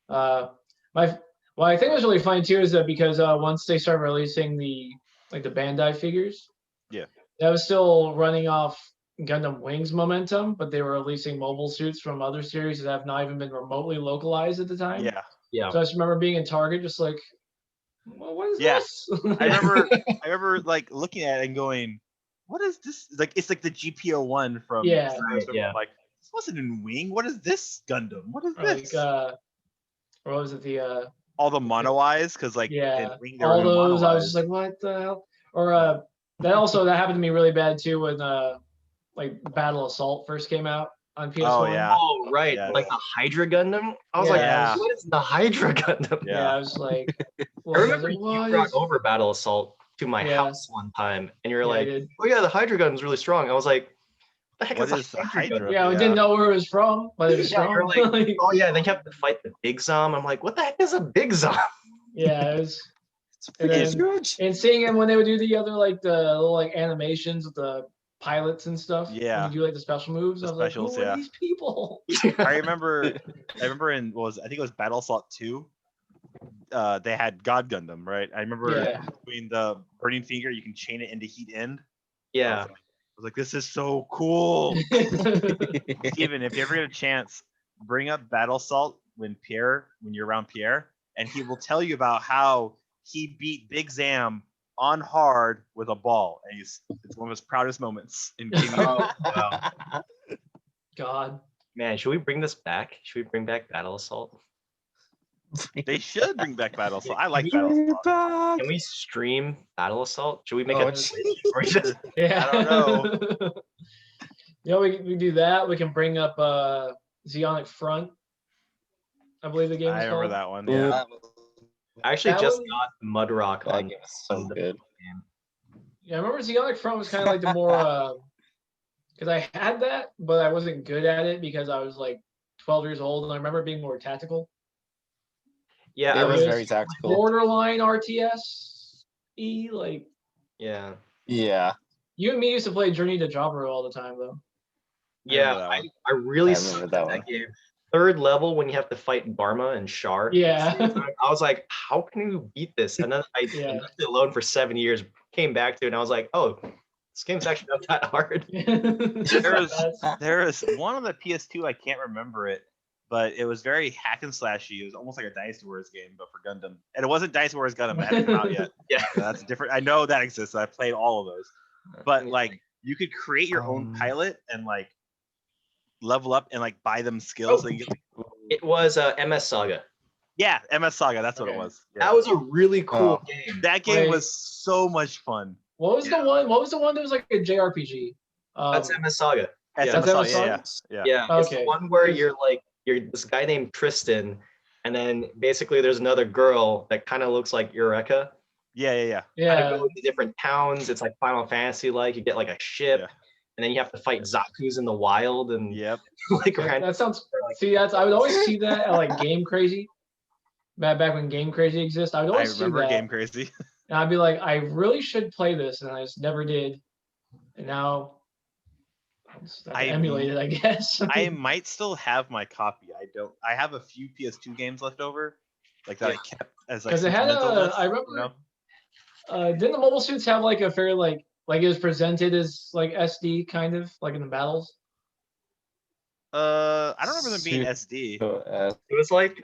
My What I think was really funny too is that because once they started releasing the Bandai figures, Yeah. that was still running off Gundam Wings momentum, but they were releasing mobile suits from other series that have not even been remotely localized at the time. Yeah. Yeah. So I just remember being in Target, just like, well, what is Yeah. this? I remember like looking at it and going, "What is this?" Like it's like the GPO one from. Yeah. Right, yeah. I'm like, this wasn't in Wing. What is this Gundam? What is Or this? or what was it? The All the mono eyes, because like yeah, in Wing, there all were no those. mono I was eyes. just like, what the hell? Or that happened to me really bad too when like Battle Assault first came out on PS1. Oh yeah. Oh, right. Yeah. Like the Hydra Gundam. I was Yeah. like, what is the Hydra Gundam? Yeah, I was like, I well, remember like, you what brought is- over Battle Assault to my Yeah. house one time, and you were Yeah, I like, did. "Oh yeah, the Hydra Gundam's really strong." I was like, "What the heck What is is the the Hydra?" Hydra? Yeah, we Yeah. didn't know where it was from, but it was Yeah, strong. you're like, "Oh yeah," and then you have to fight the Big Zom. I'm like, "What the heck is a Big Zom?" yeah, it was. It's And pretty then- huge. And seeing him when they would do the other the little animations with the pilots and stuff. Yeah. When you do like the special moves, The I was like, specials, who yeah. are these people? I remember in I think it was Battle Assault 2. They had God Gundam, right? I remember Yeah. doing the burning finger. You can chain it into heat end. Yeah. I was like, this is so cool. Steven, if you ever get a chance, bring up Battle Assault when you're around Pierre, and he will tell you about how he beat Big Zam on hard with a ball, and it's one of his proudest moments in gaming. Oh, wow. God. Man, should we bring this back? Should we bring back Battle Assault? They should bring back Battle Assault. I like Can Battle Bring it Assault. back. Can we stream Battle Assault? Should we make Oh, a Twitch? Or just- Yeah. I don't know. we do that. We can bring up Zeonic Front. I believe the game is I remember called. that one. Yeah. Yeah. I actually That just was- got Mudrock That on game is so the good. game. Yeah, I remember Zeonic Front was kind of like the more because I had that, but I wasn't good at it because I was like 12 years old, and I remember being more tactical. Yeah, It I was was. very tactical. Borderline RTS like Yeah, Yeah. you and me used to play Journey to Jabra all the time though. yeah. that I, one. I really I remember sucked that at one. that game. Third level when you have to fight Barma and Shar. Yeah. I was like, how can you beat this? And then I Yeah. left it alone for 7 years, came back to it, and I was like, oh, this game's actually not that hard. There is one on the PS2. I can't remember it, but it was very hack and slashy. It was almost like a Dynasty Warriors game, but for Gundam. And it wasn't Dynasty Warriors Gundam. It hadn't come out yet. Yeah. That's different. I know that exists. I played all of those. But like, you could create your own pilot and like level up and like buy them skills. So you get, It was MS Saga. yeah, MS Saga. That's what it Okay. was. Yeah. That was a really cool game. That game Wait. was so much fun. What was the one? What was the one that was like a JRPG? That's MS Saga. That's Yeah. MS That's Saga. MS Yeah. Yeah, it's the Okay. one where you're this guy named Tristan, and then basically there's another girl that kind of looks like Eureka. Yeah. Kind of Yeah. go to different towns. It's like Final Fantasy like. You get like a ship, Yeah. and then you have to fight Zaku's in the wild and Yep. like That, random. that sounds. See, I would always see that at like Game Crazy. Back when Game Crazy exists, I would I always see remember that, Game Crazy. and I'd be like, I really should play this, and I just never did. And now I just have to I- emulate it, I guess. I might still have my copy. I don't. I have a few PS2 games left over, like that I kept as like. because it had sentimental a. lists, I remember. Didn't the mobile suits have like a very like it was presented as like SD kind of like in the battles? I don't remember them being Super- SD. It was like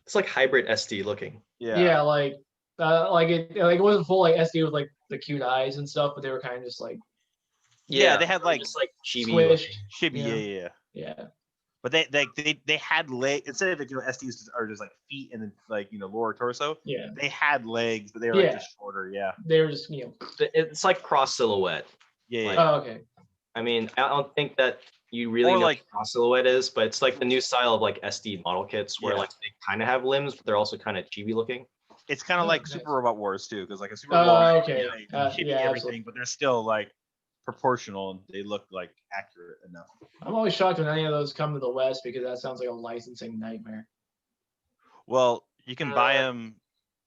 it's like hybrid SD looking. Yeah, like it wasn't full like SD with like the cute eyes and stuff, but they were kind of just like Yeah, they had like just like chibi. squished. chibi. Yeah. Yeah. Yeah. But they had legs instead of like SDs are just like feet and then like lower torso. Yeah. They had legs, but they were like Yeah. just shorter. Yeah. They were just It's like cross silhouette. Yeah. Oh, okay. I mean, I don't think that you really Or know like- what cross silhouette is, but it's like the new style of like SD model kits where Yeah. like they kind of have limbs, but they're also kind of chibi looking. It's kind of Oh, like nice. Super Robot Wars too, because like a Super Oh, Robot, okay. they shitty Yeah, everything, absolutely. but they're still like proportional and they look like accurate enough. I'm always shocked when any of those come to the West because that sounds like a licensing nightmare. Well, you can buy them,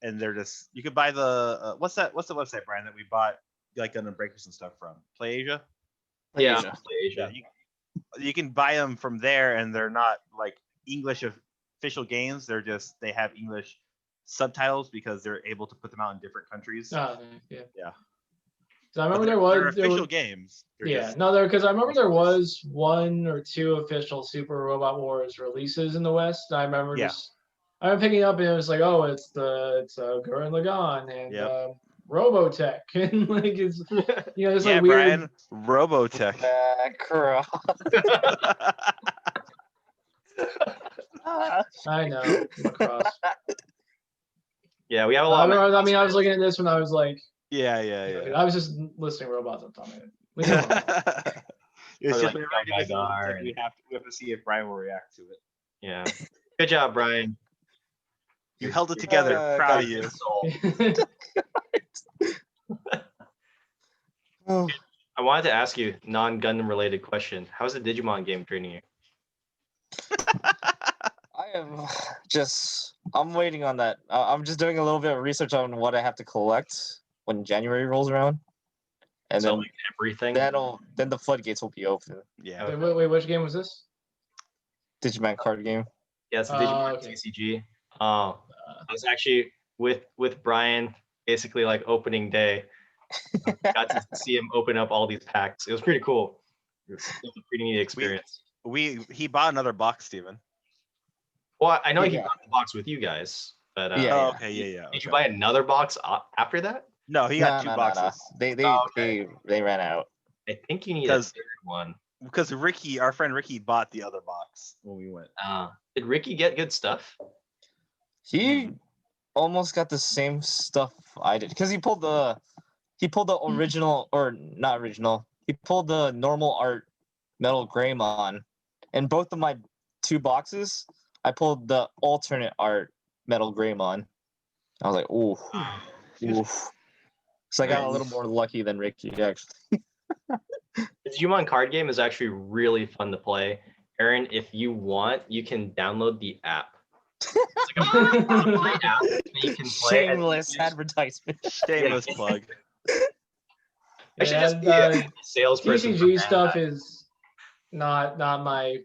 and they're just you could buy the what's the website, Brian, that we bought like Gundam Breakers and stuff from? PlayAsia. Yeah, Asia. Yeah, you can buy them from there, and they're not like English official games. They're just they have English subtitles because they're able to put them out in different countries. Oh, yeah. Yeah. So I But remember they're there official was games. They're yeah, just- no, because I remember there locals. was 1 or 2 official Super Robot Wars releases in the West. And I remember Yeah. I remember picking it up and it was like, oh, it's Gurren Lagann and Yep. Robotech and like it's it's yeah, like weird. Brian, Robotech. Macross. I know, Macross. Yeah, we have a lot. I mean, I was looking at this when I was like, yeah. I was just listing robots up top of it. Leave me alone. It's Or just like we're writing this, Gagar like and- we have to see if Brian will react to it. Yeah. Good job, Brian. You held it together. Proud of you. Oh, I wanted to ask you non-Gundam related question. How's the Digimon game treating you? I am I'm waiting on that. I'm just doing a little bit of research on what I have to collect when January rolls around, and So then like everything. then the floodgates will be open. Yeah. Wait, which game was this? Digimon card game. Yeah, it's the Digimon Okay. TCG. I was actually with Brian basically like opening day. Got to see him open up all these packs. It was pretty cool. It was a pretty neat experience. He bought another box, Steven. Well, I know he Yeah. got the box with you guys, but Yeah. Oh, okay, yeah. did you okay. buy another box after that? No, he got two boxes. They Oh, okay. they ran out. I think you need a Because- third one. Because Ricky, our friend Ricky, bought the other box when we went. Did Ricky get good stuff? He almost got the same stuff I did because he pulled the original or not original. He pulled the normal art Metal Greymon, and both of my 2 boxes, I pulled the alternate art Metal Greymon. I was like, ooh. So I got a little more lucky than Ricky actually. The Digimon card game is actually really fun to play. Aaron, if you want, you can download the app. It's like a free app that you can play. and Shameless use- advertisement. Shameless plug. I should just be Yeah, a salesperson. for TCG Bandai. stuff is not my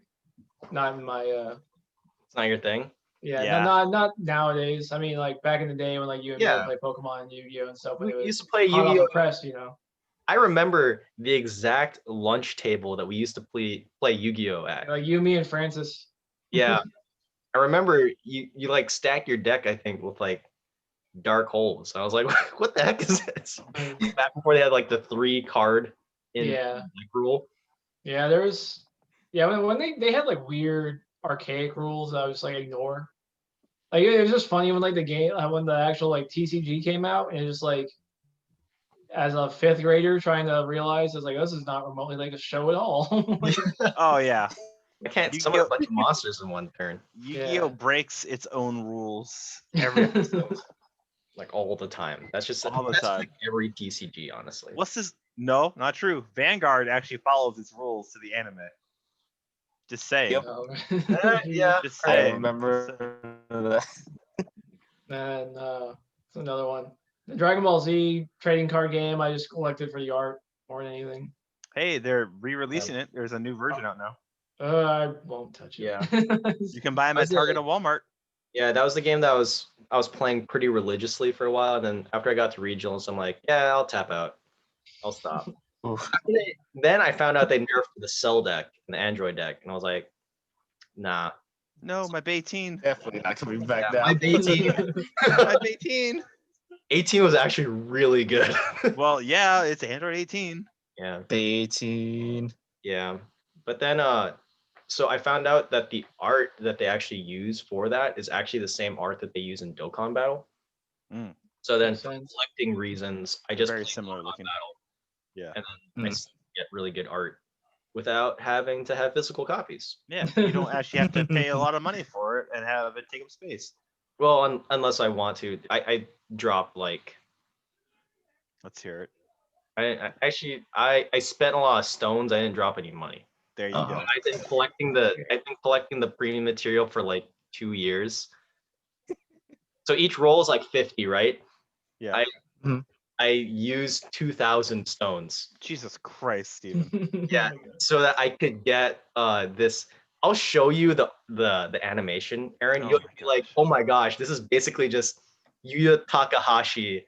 It's not your thing. Yeah. not nowadays. I mean, like back in the day when like you and me Yeah. would play Pokemon and Yu-Gi-Oh and stuff. When it We was used to play hot off Yu-Gi-Oh. the press. I remember the exact lunch table that we used to play Yu-Gi-Oh at. Like you, me, and Francis. Yeah. I remember you like stack your deck, I think, with like dark holes. I was like, what the heck is this? Back before they had like the 3 card in Yeah. deck rule. Yeah, there was. Yeah, when they had like weird archaic rules that I was like ignore. Like it was just funny when like the game when the actual like TCG came out and it just like as a 5th grader trying to realize it's like this is not remotely like a show at all. Like, Oh yeah. I can't Yu-Gi-Oh! summon a bunch of monsters in one turn. Yu-Gi-Oh Yeah. breaks its own rules every episode. Like all the time. That's just All the that's time. like every TCG, honestly. What's this? No, not true. Vanguard actually follows its rules to the anime. Just saying. Yep. Yeah. Just I saying. remember that. And it's another one. The Dragon Ball Z trading card game I just collected for the art more than anything. Hey, they're re-releasing it. There's a new version out now. I won't touch it. Yeah. You can buy them at How's it- Target and Walmart. Yeah, that was the game that I was playing pretty religiously for a while, and then after I got to regionals, I'm like, yeah, I'll tap out. I'll stop. Oof. Then I found out they nerfed the Cell deck and the Android deck, and I was like, nah. No, my Bayteen. Definitely not coming back Yeah, down. my 18, My Bayteen. 18 was actually really good. Well, yeah, it's Android 18. Yeah, 18. yeah. But then so I found out that the art that they actually use for that is actually the same art that they use in Dokkan Battle. Mm. So then Makes for sense. collecting reasons, I just Very play similar Dokkan looking. Battle, Yeah. and then I Mm. still get really good art without having to have physical copies. Yeah. You don't actually have to pay a lot of money for it and have it take up space. Well, unless I want to, I drop like Let's hear it. I spent a lot of stones. I didn't drop any money. There you Oh. go. I've been collecting the premium material for like 2 years. So each roll is like 50, right? Yeah. I used 2,000 stones. Jesus Christ, Steven. Yeah, so that I could get this. I'll show you the animation, Aaron. Oh You'll my be like, gosh. oh my gosh, this is basically just Yuya Takahashi.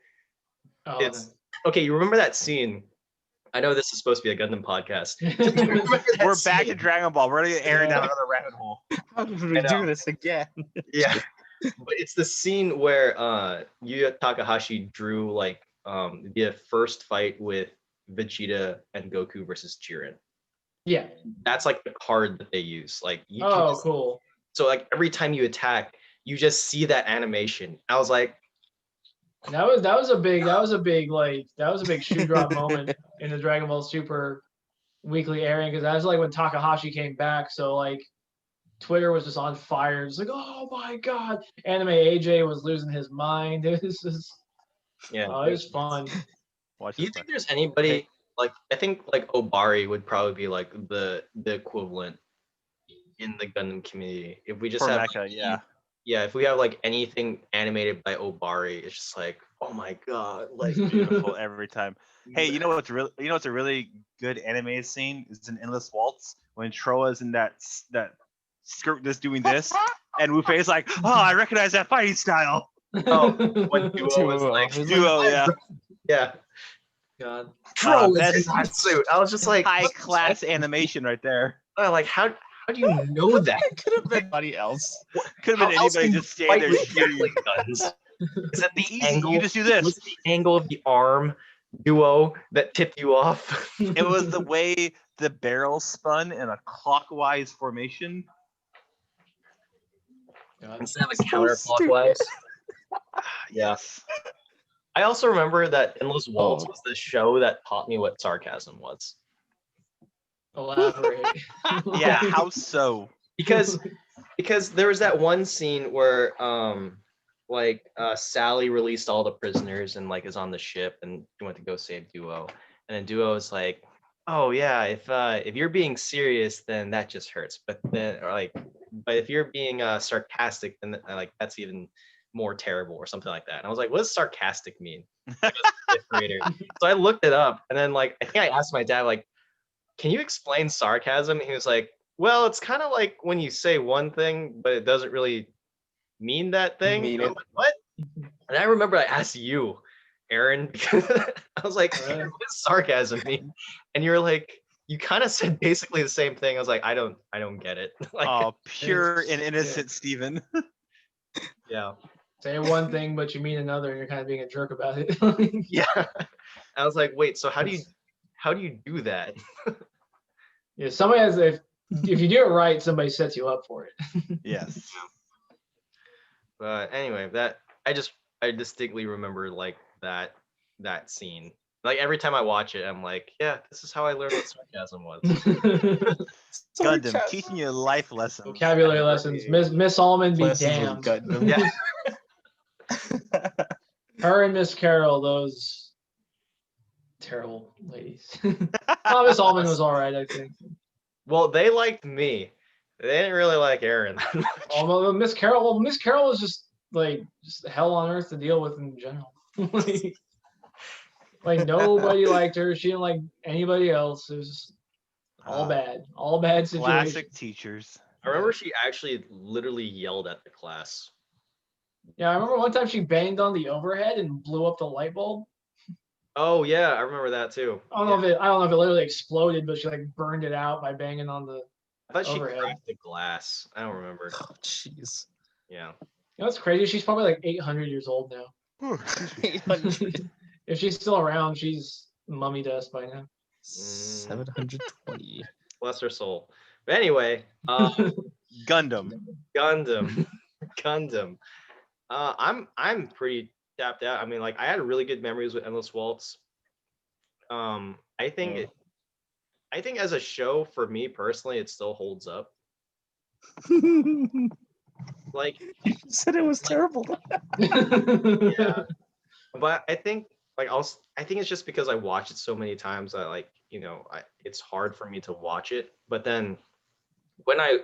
Oh, It's okay. You remember that scene? I know this is supposed to be a Gundam podcast. Remember that We're back to scene? Dragon Ball. We're gonna get Aaron Yeah. down another rabbit hole. How did we I know. do this again? Yeah, but it's the scene where Yuya Takahashi drew like the first fight with Vegeta and Goku versus Jiren. yeah. That's like the card that they use. Like you can Oh, just, cool. so like every time you attack, you just see that animation. I was like, That was a big shoe drop moment in the Dragon Ball Super weekly airing, because that was like when Takahashi came back. So like Twitter was just on fire. It's like, oh my god, Anime AJ was losing his mind. It was just, yeah. oh, it was fun. Watch Do you this. think there's anybody like I think like Obari would probably be like the equivalent in the Gundam community if we just For have Mecha, yeah. yeah, if we have like anything animated by Obari, it's just like, oh my god, like Beautiful every time. Hey, you know what's a really good animated scene is in Endless Waltz when Troa's in that skirt just doing this, and Wu-Fei's like, oh, I recognize that fighting style. oh, when Duo was like, Duo, yeah. yeah, God. Tro was that's in that suit. I was just like, High what? class animation right there. Like how do you know that? It could have been anybody else. Could have been How else anybody can you just standing fight there with shooting. Gatling guns? Is it the Easy, angle? you just do this. Was it the angle of the arm, Duo, that tipped you off? It was the way the barrel spun in a clockwise formation. God. Instead of a So counterclockwise. Yes. I also remember that Endless Waltz was the show that taught me what sarcasm was. Elaborate. Yeah, how so? Because there was that one scene where Sally released all the prisoners and like is on the ship and she went to go save Duo. And then Duo is like, oh yeah, if you're being serious, then that just hurts. But if you're being sarcastic, then like that's even more terrible or something like that. And I was like, what does sarcastic mean? Like, as a fifth grader. So I looked it up and then like I think I asked my dad, like, can you explain sarcasm? And he was like, well, it's kind of like when you say one thing, but it doesn't really mean that thing. Mean And I'm it. like, what? And I remember I asked you, Aaron, because I was like, Right. what does sarcasm mean? And you were like, you kind of said basically the same thing. I was like, I don't get it. Like, Oh, pure and It's- innocent Steven. yeah. Say one thing, but you mean another, and you're kind of being a jerk about it. Yeah. I was like, wait, so how do you do that? Yeah, somebody has if you do it right, somebody sets you up for it. Yes. But anyway, that I distinctly remember like that scene. Like every time I watch it, I'm like, yeah, this is how I learned what sarcasm was. Gundam, teaching you life lessons. Vocabulary lessons. Miss Allman be damned. Gundam. Yeah. Her and Miss Carol, those terrible ladies. Oh, Miss Allman was all right, I think. Well, they liked me. They didn't really like Aaron that much. Although Miss Carol was just hell on earth to deal with in general. like nobody liked her. She didn't like anybody else. It was just all bad situation. Classic teachers. I remember she actually literally yelled at the class. Yeah, I remember one time she banged on the overhead and blew up the light bulb. Oh yeah, I remember that too. I don't know if it literally exploded, but she like burned it out by banging on the. I thought she overhead. cracked the glass. I don't remember. Oh, jeez. Yeah. You know what's crazy? She's probably like 800 years old now. 800. If she's still around, she's mummy dust by now. 720. Bless her soul. But anyway, Gundam. Gundam. Gundam. I'm pretty tapped out. I mean, like I had really good memories with Endless Waltz. I think as a show for me personally, it still holds up. like You said it was terrible. yeah. But I think like I think it's just because I watched it so many times that like it's hard for me to watch it. But then when I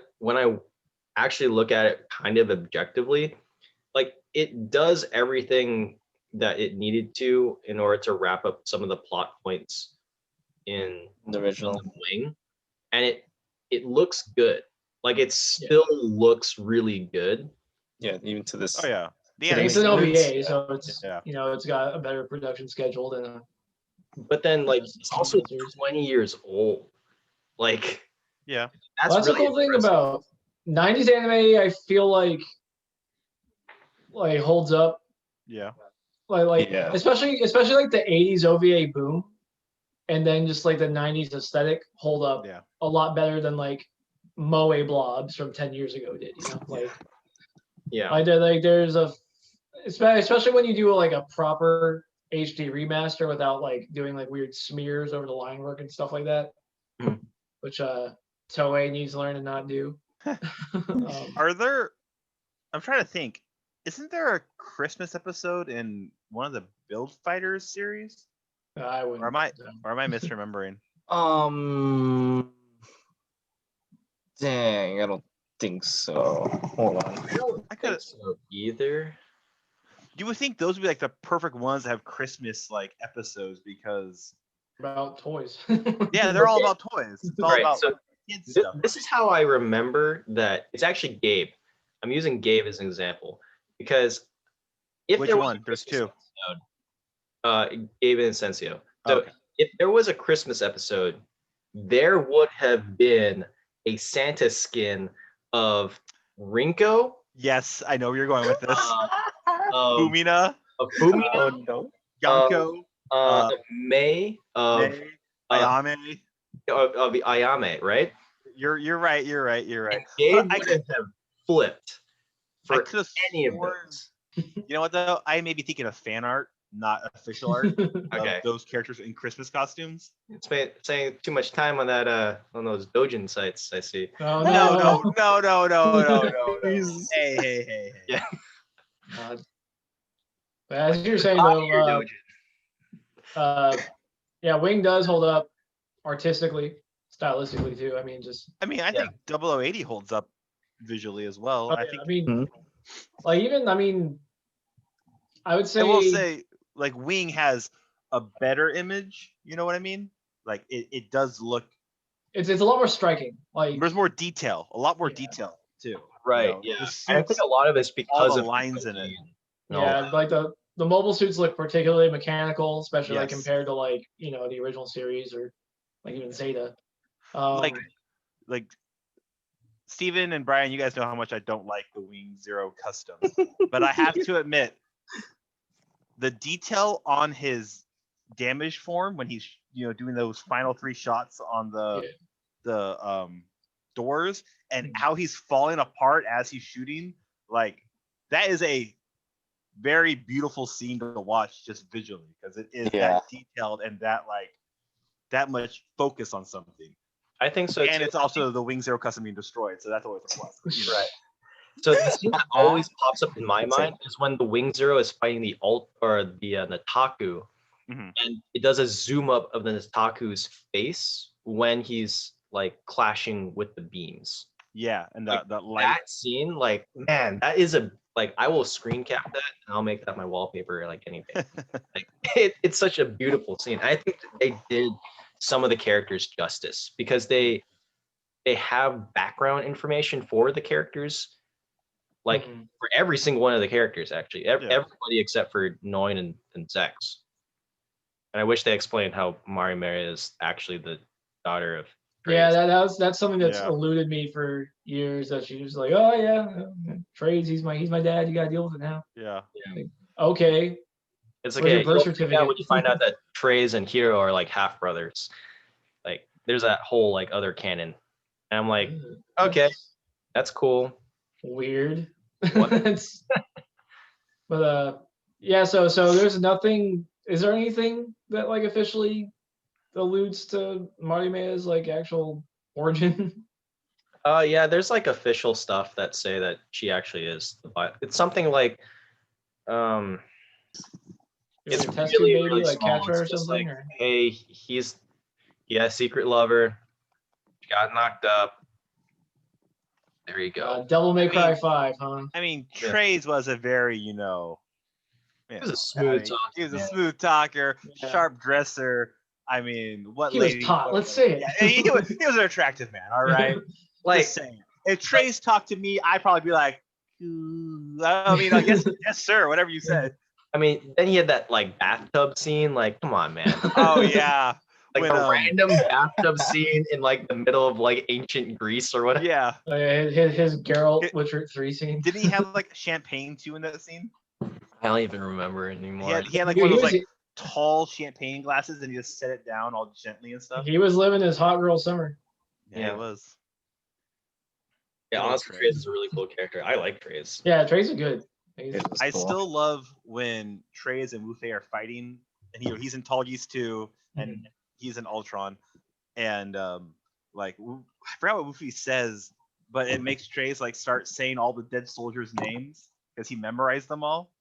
actually look at it kind of objectively, like it does everything that it needed to in order to wrap up some of the plot points in The original. Gundam Wing, and it looks good. Like it still looks really good. Yeah, even to this. Oh yeah. The It's an animation. OVA, so it's Yeah. it's got a better production schedule than a. But then like it's also Series. 20 years old. Like Yeah. that's the really cool thing impressive. about 90s anime. I feel like holds up. Yeah. Like Yeah. especially like the 80s OVA boom, and then just like the 90s aesthetic hold up Yeah. a lot better than like Moe blobs from 10 years ago did. Like Yeah. like there's a especially when you do like a proper HD remaster without like doing like weird smears over the line work and stuff like that, Mhm. which Toei needs to learn to not do. Are there? I'm trying to think. Isn't there a Christmas episode in one of the Build Fighters series? I wouldn't. Or am I misremembering? Dang, I don't think so. Hold on. I don't I think could. so either. You would think those would be like the perfect ones to have Christmas like episodes because About toys. yeah, they're all about toys. It's all Right, about so kids This, stuff. this is how I remember that it's actually Gabe. I'm using Gabe as an example because if Which there was one? a There's Christmas two. episode, Gabe and Sensio. So Okay. if there was a Christmas episode, there would have been a Santa skin of Rinko, Yes, I know where you're going with this. of Umina, Fumina, Oh no. Yonko, of May, of Mei, Ayame. of the Ayame, right? You're right. You're right. You're right. And Gabe I wouldn't have flipped I for could have any of sworn. those. You know what though? I may be thinking of fan art, not official art Okay. of those characters in Christmas costumes. Spending too much time on that on those dojin sites I see. Oh, No. Please. Hey. Yeah. But as you're saying Body your though, dojin. yeah, Wing does hold up artistically, stylistically too. I mean, just I mean, I think 0080 holds up visually as well. I think I mean, Mhm. like even I mean, I would say I will say like Wing has a better image. You know what I mean? Like it does look. it's a lot more striking. Like There's more detail, a lot more Yeah. detail too. Right. You know, Yeah. the And I think suits, a lot of it's because the of lines in it. and all yeah, that. like the mobile suits look particularly mechanical, especially like Yes. compared to like the original series or like even Zeta. Like Steven and Brian, you guys know how much I don't like the Wing Zero custom, but I have to admit the detail on his damage form when he's doing those final 3 shots on the doors and how he's falling apart as he's shooting, like that is a very beautiful scene to watch just visually because it is that detailed and that much focus on something. I think so And too. it's also the Wing Zero custom being destroyed, so that's always a plus. Right. So the scene that always pops up in my mind is when the Wing Zero is fighting the Nataku, Mhm. and it does a zoom up of the Nataku's face when he's like clashing with the beams. Yeah, and Like, that light. That scene, like, man, that is I will screen cap that and I'll make that my wallpaper, like anything. Like, it's such a beautiful scene. I think that they did some of the characters justice because they have background information for the characters, like for every single one of the characters, actually. Everybody except for Noin and Zex. And I wish they explained how Marimari is actually the daughter of Yeah, Trades. that's something that's Yeah. eluded me for years. That she was like, oh yeah, Trades, he's my dad. You gotta deal with it now. Yeah. Okay. It's Where's your okay. birth You'll find out certificate? when you find out that Trey's and Hiro are like half brothers. Like there's that whole like other canon. And I'm like, okay, that's cool. Weird. What? But yeah, so there's nothing. Is there anything that like officially alludes to Marime's like actual origin? Yeah, there's like official stuff that say that she actually is the it's something like Is it's it a test tube really, baby really like small. Catra or It's just something? like, Or hey, he's secret lover, got knocked up. There you go. Devil May I Cry mean- 5, huh? I mean, Yeah. Trey's was a very, He was a I smooth mean, talker. he was a man. smooth talker, Yeah. sharp dresser. I mean, what He was lady? hot, what- let's say it. Yeah, he was an attractive man. All right, Like, just saying. If Trey's talked to me, I'd probably be like, "Ooh." I mean, I guess yes, sir, whatever you said. I mean, then he had that like bathtub scene. Like, come on, man. Oh yeah, Like when, a random bathtub scene in like the middle of like ancient Greece or whatever. yeah. Oh, yeah, his Geralt Witcher 3 scene. Did he have like champagne too in that scene? I don't even remember it He anymore. had like He one of those was- like tall champagne glasses, and he just set it down all gently and stuff. He was living his hot girl summer. Yeah, Yeah. it was. Yeah, Little honestly, Trey. Trace is a really cool character. I like Trace. Yeah, Trace is good. He's- It's I cool. still love when Trey's and Wu-Fei are fighting, and he's in Tall Geese 2, and he's in Ultron, and I forgot what Wu-Fei says, but it makes Trey's like start saying all the dead soldiers' names because he memorized them all.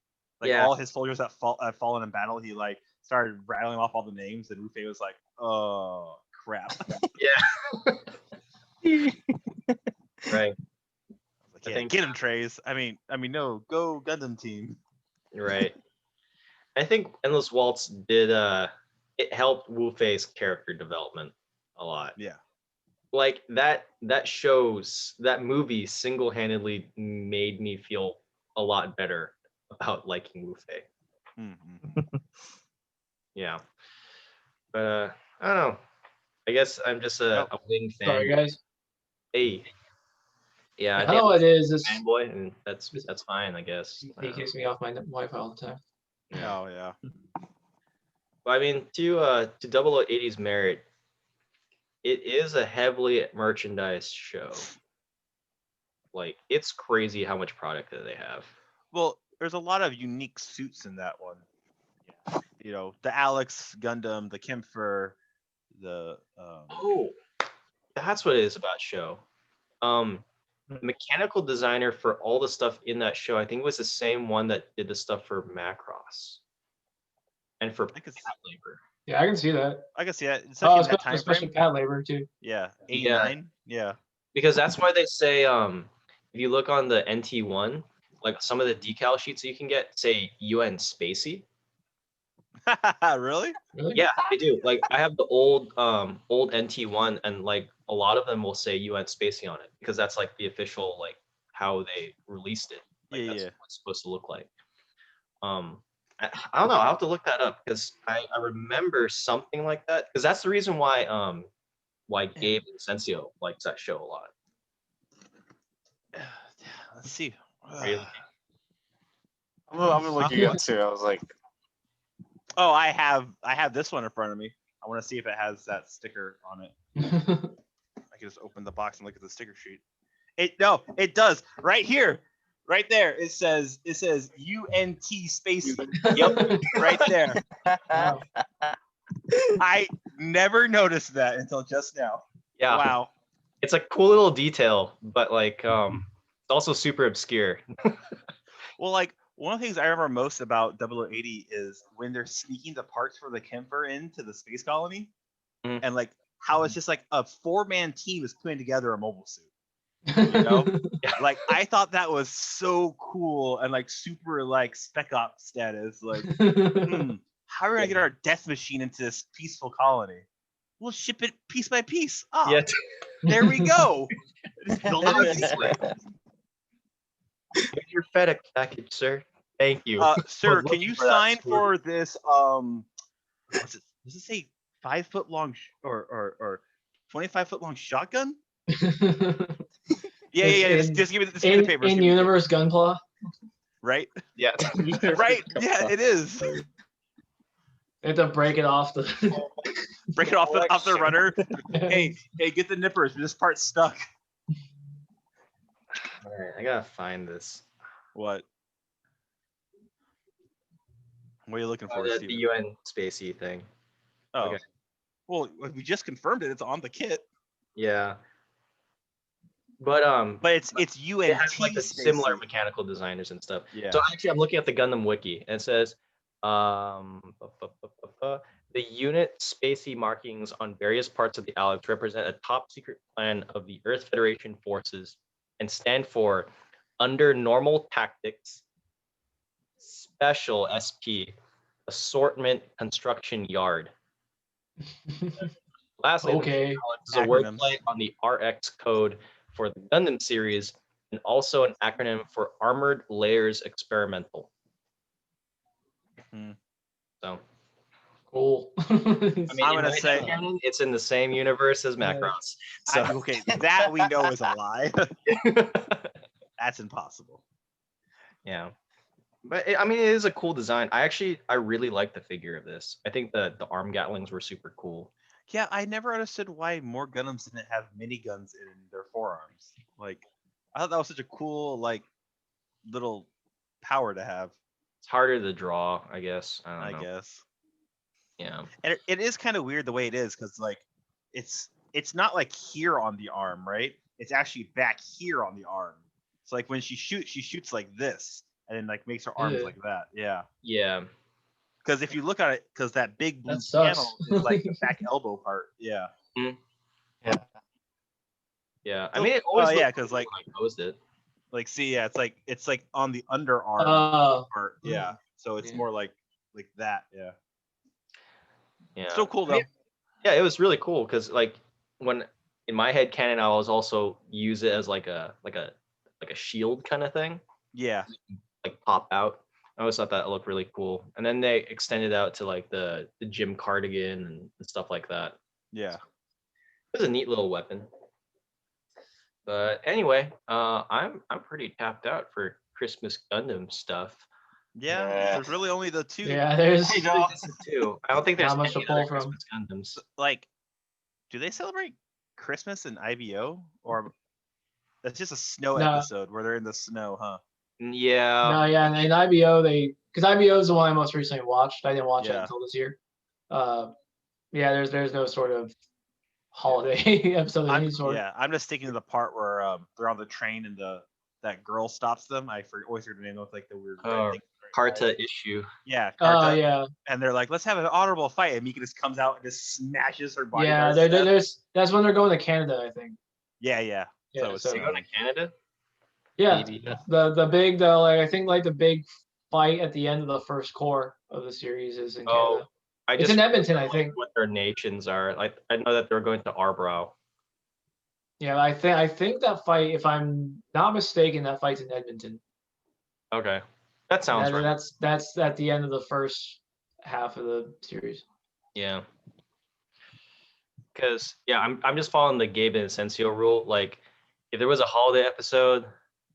Like Yeah. all his soldiers that have fallen in battle, he like started rattling off all the names, and Wu-Fei was like, "Oh crap!" Right. Like, I yeah, think- get him, Trey's. I mean, no, go Gundam team. Right. I think Endless Waltz did it helped Wu Fei's character development a lot. Yeah. Like that movie single-handedly made me feel a lot better about liking Wu Fei. Mhm. Yeah. But I don't know. I guess I'm just a Wing fan. Sorry, guys. Hey. Yeah, I know it is. This, fanboy, and that's fine, I guess. he kicks me off my Wi-Fi all the time. Oh yeah. But I mean, to 0080's merit, it is a heavily merchandised show. Like, it's crazy how much product that they have. Well, there's a lot of unique suits in that one. You know, the Alex Gundam, the Kempfer, the Oh, that's what it is about show. The mechanical designer for all the stuff in that show, I think, was the same one that did the stuff for Macross and for I could- Cat Labor. Yeah, I can see that. I guess yeah, Oh, especially in that time especially frame. pad labor too. Yeah, Yeah. 89. Yeah. Because that's why they say, if you look on the NT1, like some of the decal sheets that you can get, say UN Spacey. Really? Really? Yeah, they do. Like I have the old NT1, and like a lot of them will say UN Spacey on it because that's like the official like how they released it. Like Yeah, that's yeah. what it's supposed to look like. I don't know. I'll have to look that up because I remember something like that because that's the reason why Gabe and Sensio likes that show a lot. Let's see. Really? I'm looking at it too. I was like, Oh, I have this one in front of me. I want to see if it has that sticker on it. I can just open the box and look at the sticker sheet. It does. Right here. Right there. It says UNT Spacey. Yep. Right there. Wow. I never noticed that until just now. Yeah, Wow. it's a cool little detail, but like it's also super obscure. Well, like one of the things I remember most about 0080 is when they're sneaking the parts for the Kemper into the space colony, Mhm. and like how it's just like a 4-man team is putting together a mobile suit. You know, like I thought that was so cool and like super like spec op status. Like, how are we gonna get our death machine into this peaceful colony? We'll ship it piece by piece. Ah, Yeah. there we go. Just build it easily. Here's your FedEx package, sir. Thank you. Sir, was can you looking for that sign story. for this? What's it? Does it say 5-foot long or 25-foot long shotgun? Yeah. It's Just give me the paper. just give me the paper. universe Gunpla. Right? Yeah. Right? Yeah, it is. They have to break it off the. Break it off the runner. Hey, get the nippers. This part's stuck. All right, I gotta find this. What? What are you looking for, The Steven? UN Spacey thing. Oh. okay. Well, we just confirmed it. It's on the kit. Yeah. But it's UNT it has like the similar Spacey. mechanical designers and stuff. Yeah. So actually, I'm looking at the Gundam wiki, and it says, the unit spacey markings on various parts of the Alex represent a top secret plan of the Earth Federation forces and stand for under normal tactics, special SP, assortment construction yard. Lastly, Okay. this is a Acronyms. wordplay on the RX code for the Gundam series, and also an acronym for Armored Layers Experimental. Hmm. So, Cool. I mean, I'm in gonna my say- canon, it's in the same universe as Macross. So, Okay, that we know is a lie. That's impossible. yeah. But I mean, it is a cool design. I really like the figure of this. I think the arm gatlings were super cool. Yeah, I never understood why more Gundams didn't have miniguns in their forearms. Like, I thought that was such a cool, like, little power to have. It's harder to draw, I guess. I I don't know. guess. Yeah. And it is kind of weird the way it is, because like, it's not like here on the arm, right? It's actually back here on the arm. So like when she shoots like this, and then like makes her arms Yeah. like that. Yeah. Yeah. Because if you look at it, because that big blue That sucks. panel is like the back elbow part. Yeah. Yeah. I mean, it always yeah, looked 'cause, cool like- when I posed it. Like, see, yeah, it's like on the underarm part. Yeah. So it's Yeah. more like that. Yeah. Yeah. Still cool I though. mean, yeah, it was really cool because like when in my head canon, I was also use it as like a shield kind of thing, Yeah. like pop out. I always thought that looked really cool. And then they extended out to like the gym cardigan and stuff like that. Yeah. It was a neat little weapon. But anyway, I'm pretty tapped out for Christmas Gundam stuff. Yeah. Yeah. There's really only the two. Yeah, there's I know. Too. I don't think there's Not much to any other pull from. Christmas Gundams. Like, do they celebrate Christmas in IBO, or that's just a snow No. episode where they're in the snow, huh? Yeah. no, yeah, and in IBO because IBO is the one I most recently watched. I didn't watch it Yeah. until this year. Yeah, there's no sort of holiday episode of any sort. Yeah, I'm just sticking to the part where they're on the train and that girl stops them. Always forget the name of like the weird red Oh, thing. Karta issue. Yeah, Oh Karta. yeah, And they're like, let's have an honorable fight. And Mika just comes out and just smashes her body. yeah. That's when they're going to Canada, I think. Yeah. Yeah, So it's so- They go to Canada? Yeah, Maybe. the big like I think like the big fight at the end of the first core of the series is in Oh, Canada. I It's just in Edmonton, I like think. what their nations are. Like I know that they're going to Arbrow. Yeah, I think that fight, if I'm not mistaken, that fight's in Edmonton. Okay. That sounds right. That's at the end of the first half of the series. Yeah. Because yeah, I'm just following the Gabe and Asensio rule. Like, if there was a holiday episode,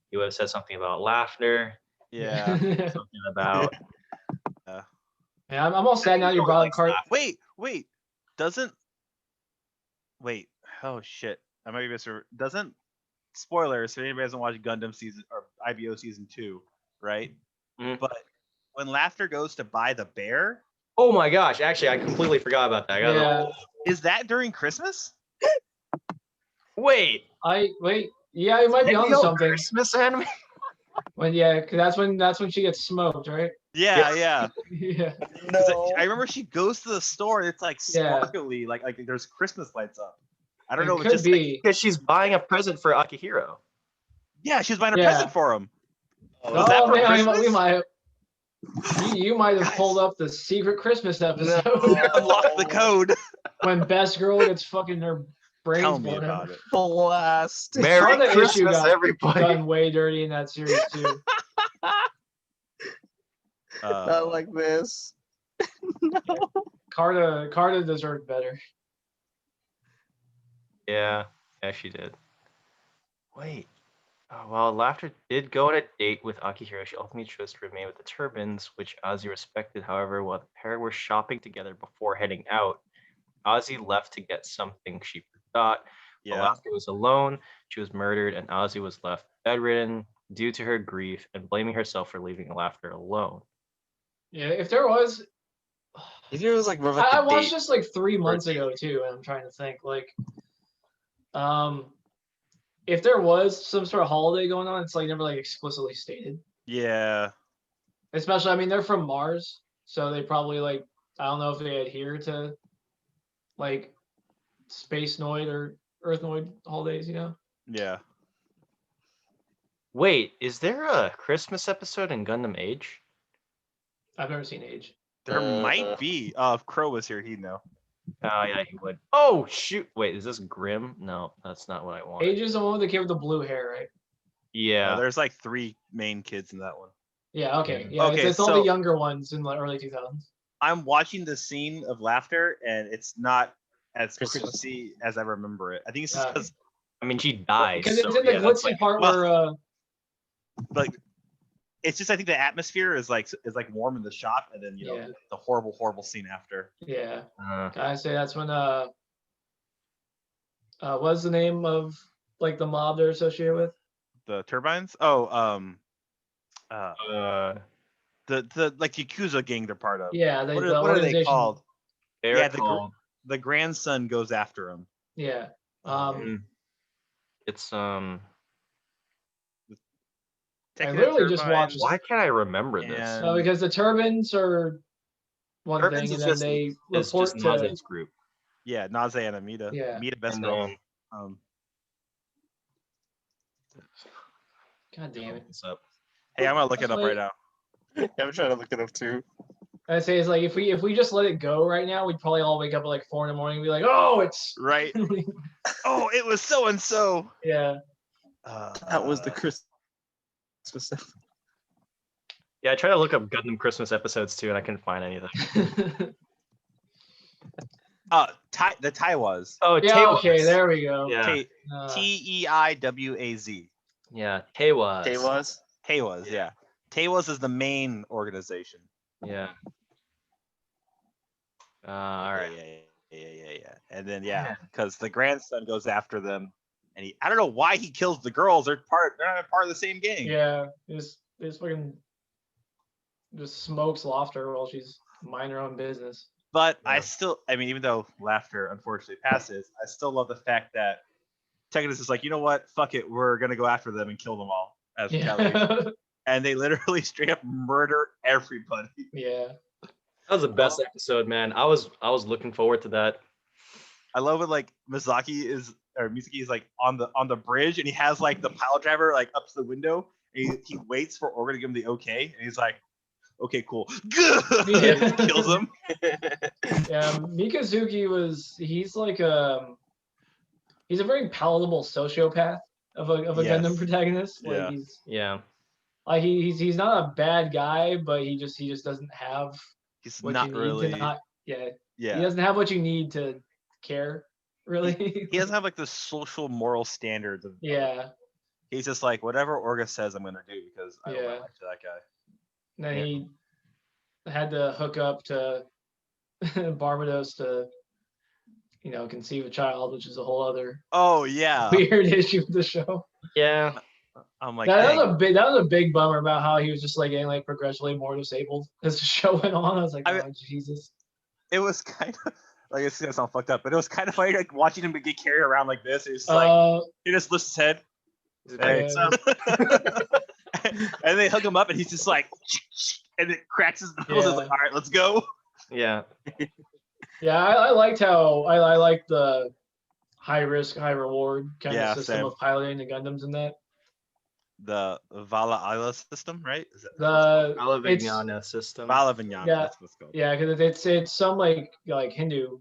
he would have said something about laughter, Yeah. something about Yeah, I'm all sad now you brought up Cart. Wait. Wait. Oh shit. I might be doesn't spoilers if anybody hasn't watched Gundam season or IBO season 2, right? Mhm. But when Laughter goes to buy the bear, Oh my gosh! Actually, I completely forgot about that. I gotta Yeah, is that during Christmas? wait. Yeah, it might be onto Yo, something. Christmas anime. Because that's when she gets smoked, right? Yeah. Yeah. 'Cause I remember she goes to the store and it's like Yeah. sparkly, like there's Christmas lights up. I don't It know. could It's just like, be. Because she's buying a present for Akihiro. yeah, she was buying a Yeah. present for him. Oh, Was that for man, we Christmas? might. You might have Guys. pulled up the secret Christmas episode Unlock the code. when Best Girl gets fucking her brains Tell me blown about out. it. Blast. Merry Part of the issue Christmas, got everybody. Done way dirty in that series too. Not like this. Carta deserved better. Yeah, she did. Wait. While Laughter did go on a date with Akihiro, she ultimately chose to remain with the Turbans, which Ozzy respected. However, while the pair were shopping together before heading out, Ozzy left to get something she forgot. While Yeah. Laughter was alone, she was murdered, and Ozzy was left bedridden due to her grief and blaming herself for leaving Laughter alone. Yeah, if there was, If it was like more of like I a watched date. this like 3 months ago too, and I'm trying to think like, if there was some sort of holiday going on, it's like never like explicitly stated. Yeah. Especially, I mean, they're from Mars, so they probably like I don't know if they adhere to like space noid or Earth noid holidays, you know? Yeah. Wait, is there a Christmas episode in Gundam Age? I've never seen Age. There might be. If Crow was here, he'd know. Oh yeah, he would. Oh shoot! Wait, is this Grim? No, that's not what I want. Age is the one with the kid with the blue hair, right? Yeah. There's like 3 main kids in that one. Yeah. Okay. Yeah. Okay, it's all so- the younger ones in the early 2000s. I'm watching the scene of laughter, and it's not as Christmas. Christmassy as I remember it. I think it's just Yeah. because I mean, she dies. Because so, it's in the yeah, that's glitzy like- part well- where like it's just I think the atmosphere is like warm in the shop, and then Yeah. the horrible scene after. yeah. Uh, I say that's when what's the name of like the mob they're associated with? The turbines. Oh, uh, the like Yakuza gang they're part of. Yeah, What the are they organization. called? they're Yeah, the called. The grandson goes after him. Yeah. It's Taking the literally just turbines, watched- Why can't I remember this? And- Because the turbans are one Turbans thing, is and then just- they It's report just to Naze's group. Yeah, Naze and Amita. Yeah. Amita best And girl. then- God damn it. What's up? Hey, I'm gonna look it That's up right like- now. I'm trying to look it up too. I'd say it's like if we just let it go right now, we'd probably all wake up at like 4 in the morning and be like, oh, it's Right. Oh, it was so and so. yeah. That was the Christmas. Yeah, I tried to look up Gundam Christmas episodes too, and I couldn't find anything. The Taiwas. Oh, Yeah, Teiwas. okay, there we go. Yeah, Teiwaz. yeah, Teiwas. Day was. Teiwas, yeah. Teiwas is the main organization. Yeah. All right. Yeah. And then because the grandson goes after them, and I don't know why he kills the girls. They're not part of the same gang. Yeah, just fucking just smokes Lofter while she's minding her own business. But Yeah. I mean, even though laughter unfortunately passes, I still love the fact that Technus is like, you know what? Fuck it, we're gonna go after them and kill them all as retaliation. Yeah. And they literally straight up murder everybody. Yeah. That was the best episode, man. I was looking forward to that. I love it. Like Mizuki is like on the bridge, and he has like the pile driver like up to the window. And he waits for Orga to give him the okay, and he's like, okay, cool. Good. Yeah. And kills him. Yeah, Mikazuki he's like he's a very palatable sociopath of a Yes. Gundam protagonist. Like Yeah. he's not a bad guy, but he just doesn't have He's what not you need really. to not he Yeah. doesn't have what you need to care, really. He doesn't have like the social moral standards of. Yeah. He's just like whatever Orga says, I'm gonna do because I don't Yeah. like that guy. And then Yeah. he had to hook up to Barbados to, conceive a child, which is a whole other Oh yeah. weird issue of the show. Yeah. I'm like, that dang. was a big bummer about how he was just like getting like progressively more disabled as the show went on. I was like, I oh Jesus. It was kind of like it's gonna sound fucked up, but it was kind of funny like watching him get carried around like this. He's like he just lifts his head. Hey, Yeah. what's up? And they hook him up, and he's just like, and it cracks his nose. It's like, all right, let's go. Yeah. Yeah, I liked how I liked the high risk, high reward kind Yeah, of system same. of piloting the Gundams in that. The Vala Isla system, right? Is it The it's- Alavignana system. Vala Vignana? Yeah. That's what it's called. Yeah, because it's some like Hindu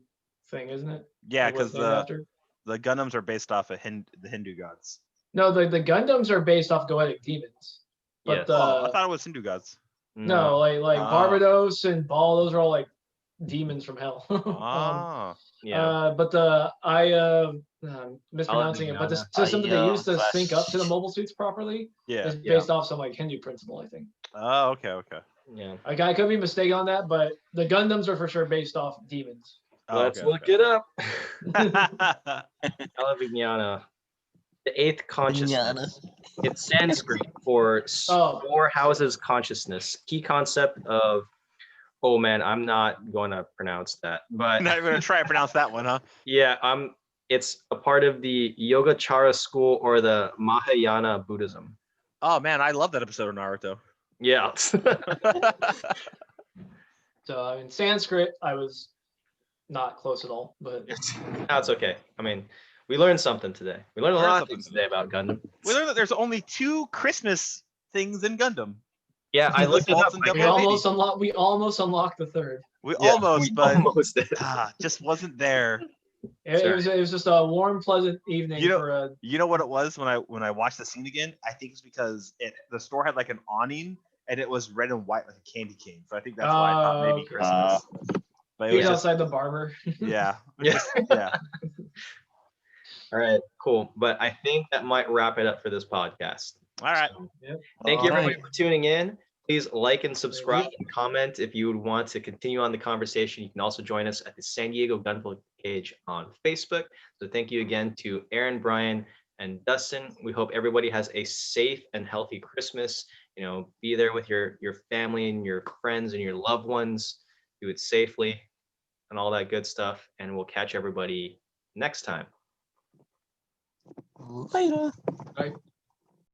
thing, isn't it? Yeah, Like, what because it's named after? the Gundams are based off of the Hindu gods. No, the Gundams are based off Goetic demons. But Yes. the I thought it was Hindu gods. no, like Ah. Barbados and Ball, those are all like demons from hell. Ah, Yeah. But mispronouncing it, but the Alavignana. system that they use to Flash. sync up to the mobile suits properly yeah. is based off some like Hindu principle, I think. Oh, okay. Yeah. I could be mistaken on that, but the Gundams are for sure based off demons. Oh, Let's okay, look okay. it up. Alavignana. The eighth consciousness. It's Sanskrit for Oh. storehouses consciousness. Key concept of, oh man, I'm not going to pronounce that. But Not even gonna try to pronounce that one, huh? yeah, It's a part of the Yogacara school or the Mahayana Buddhism. Oh man, I love that episode of Naruto. Yeah. So I mean, Sanskrit, I was not close at all, but That's okay. I mean, we learned something today. We learned a Learned lot of something things today about Gundam. We learned that there's only 2 Christmas things in Gundam. Yeah, I looked it up. Defaults and I we double can't- eighty. almost unlocked the third. We yeah, almost, we but almost did. just wasn't there. It was just a warm, pleasant evening You know- for a. You know what it was when I watched the scene again? I think it's because the store had like an awning and it was red and white like a candy cane. So I think that's why I thought maybe okay. Christmas. But it He's was just outside the barber. yeah. Yeah. Yeah. All right, cool. But I think that might wrap it up for this podcast. All right. So, thank you everybody Alright. for tuning in. Please like and subscribe and comment if you would want to continue on the conversation. You can also join us at the San Diego Gunpla page on Facebook. So thank you again to Aaron, Brian, and Dustin. We hope everybody has a safe and healthy Christmas. You know, be there with your family and your friends and your loved ones. Do it safely and all that good stuff. And we'll catch everybody next time. Later. Right.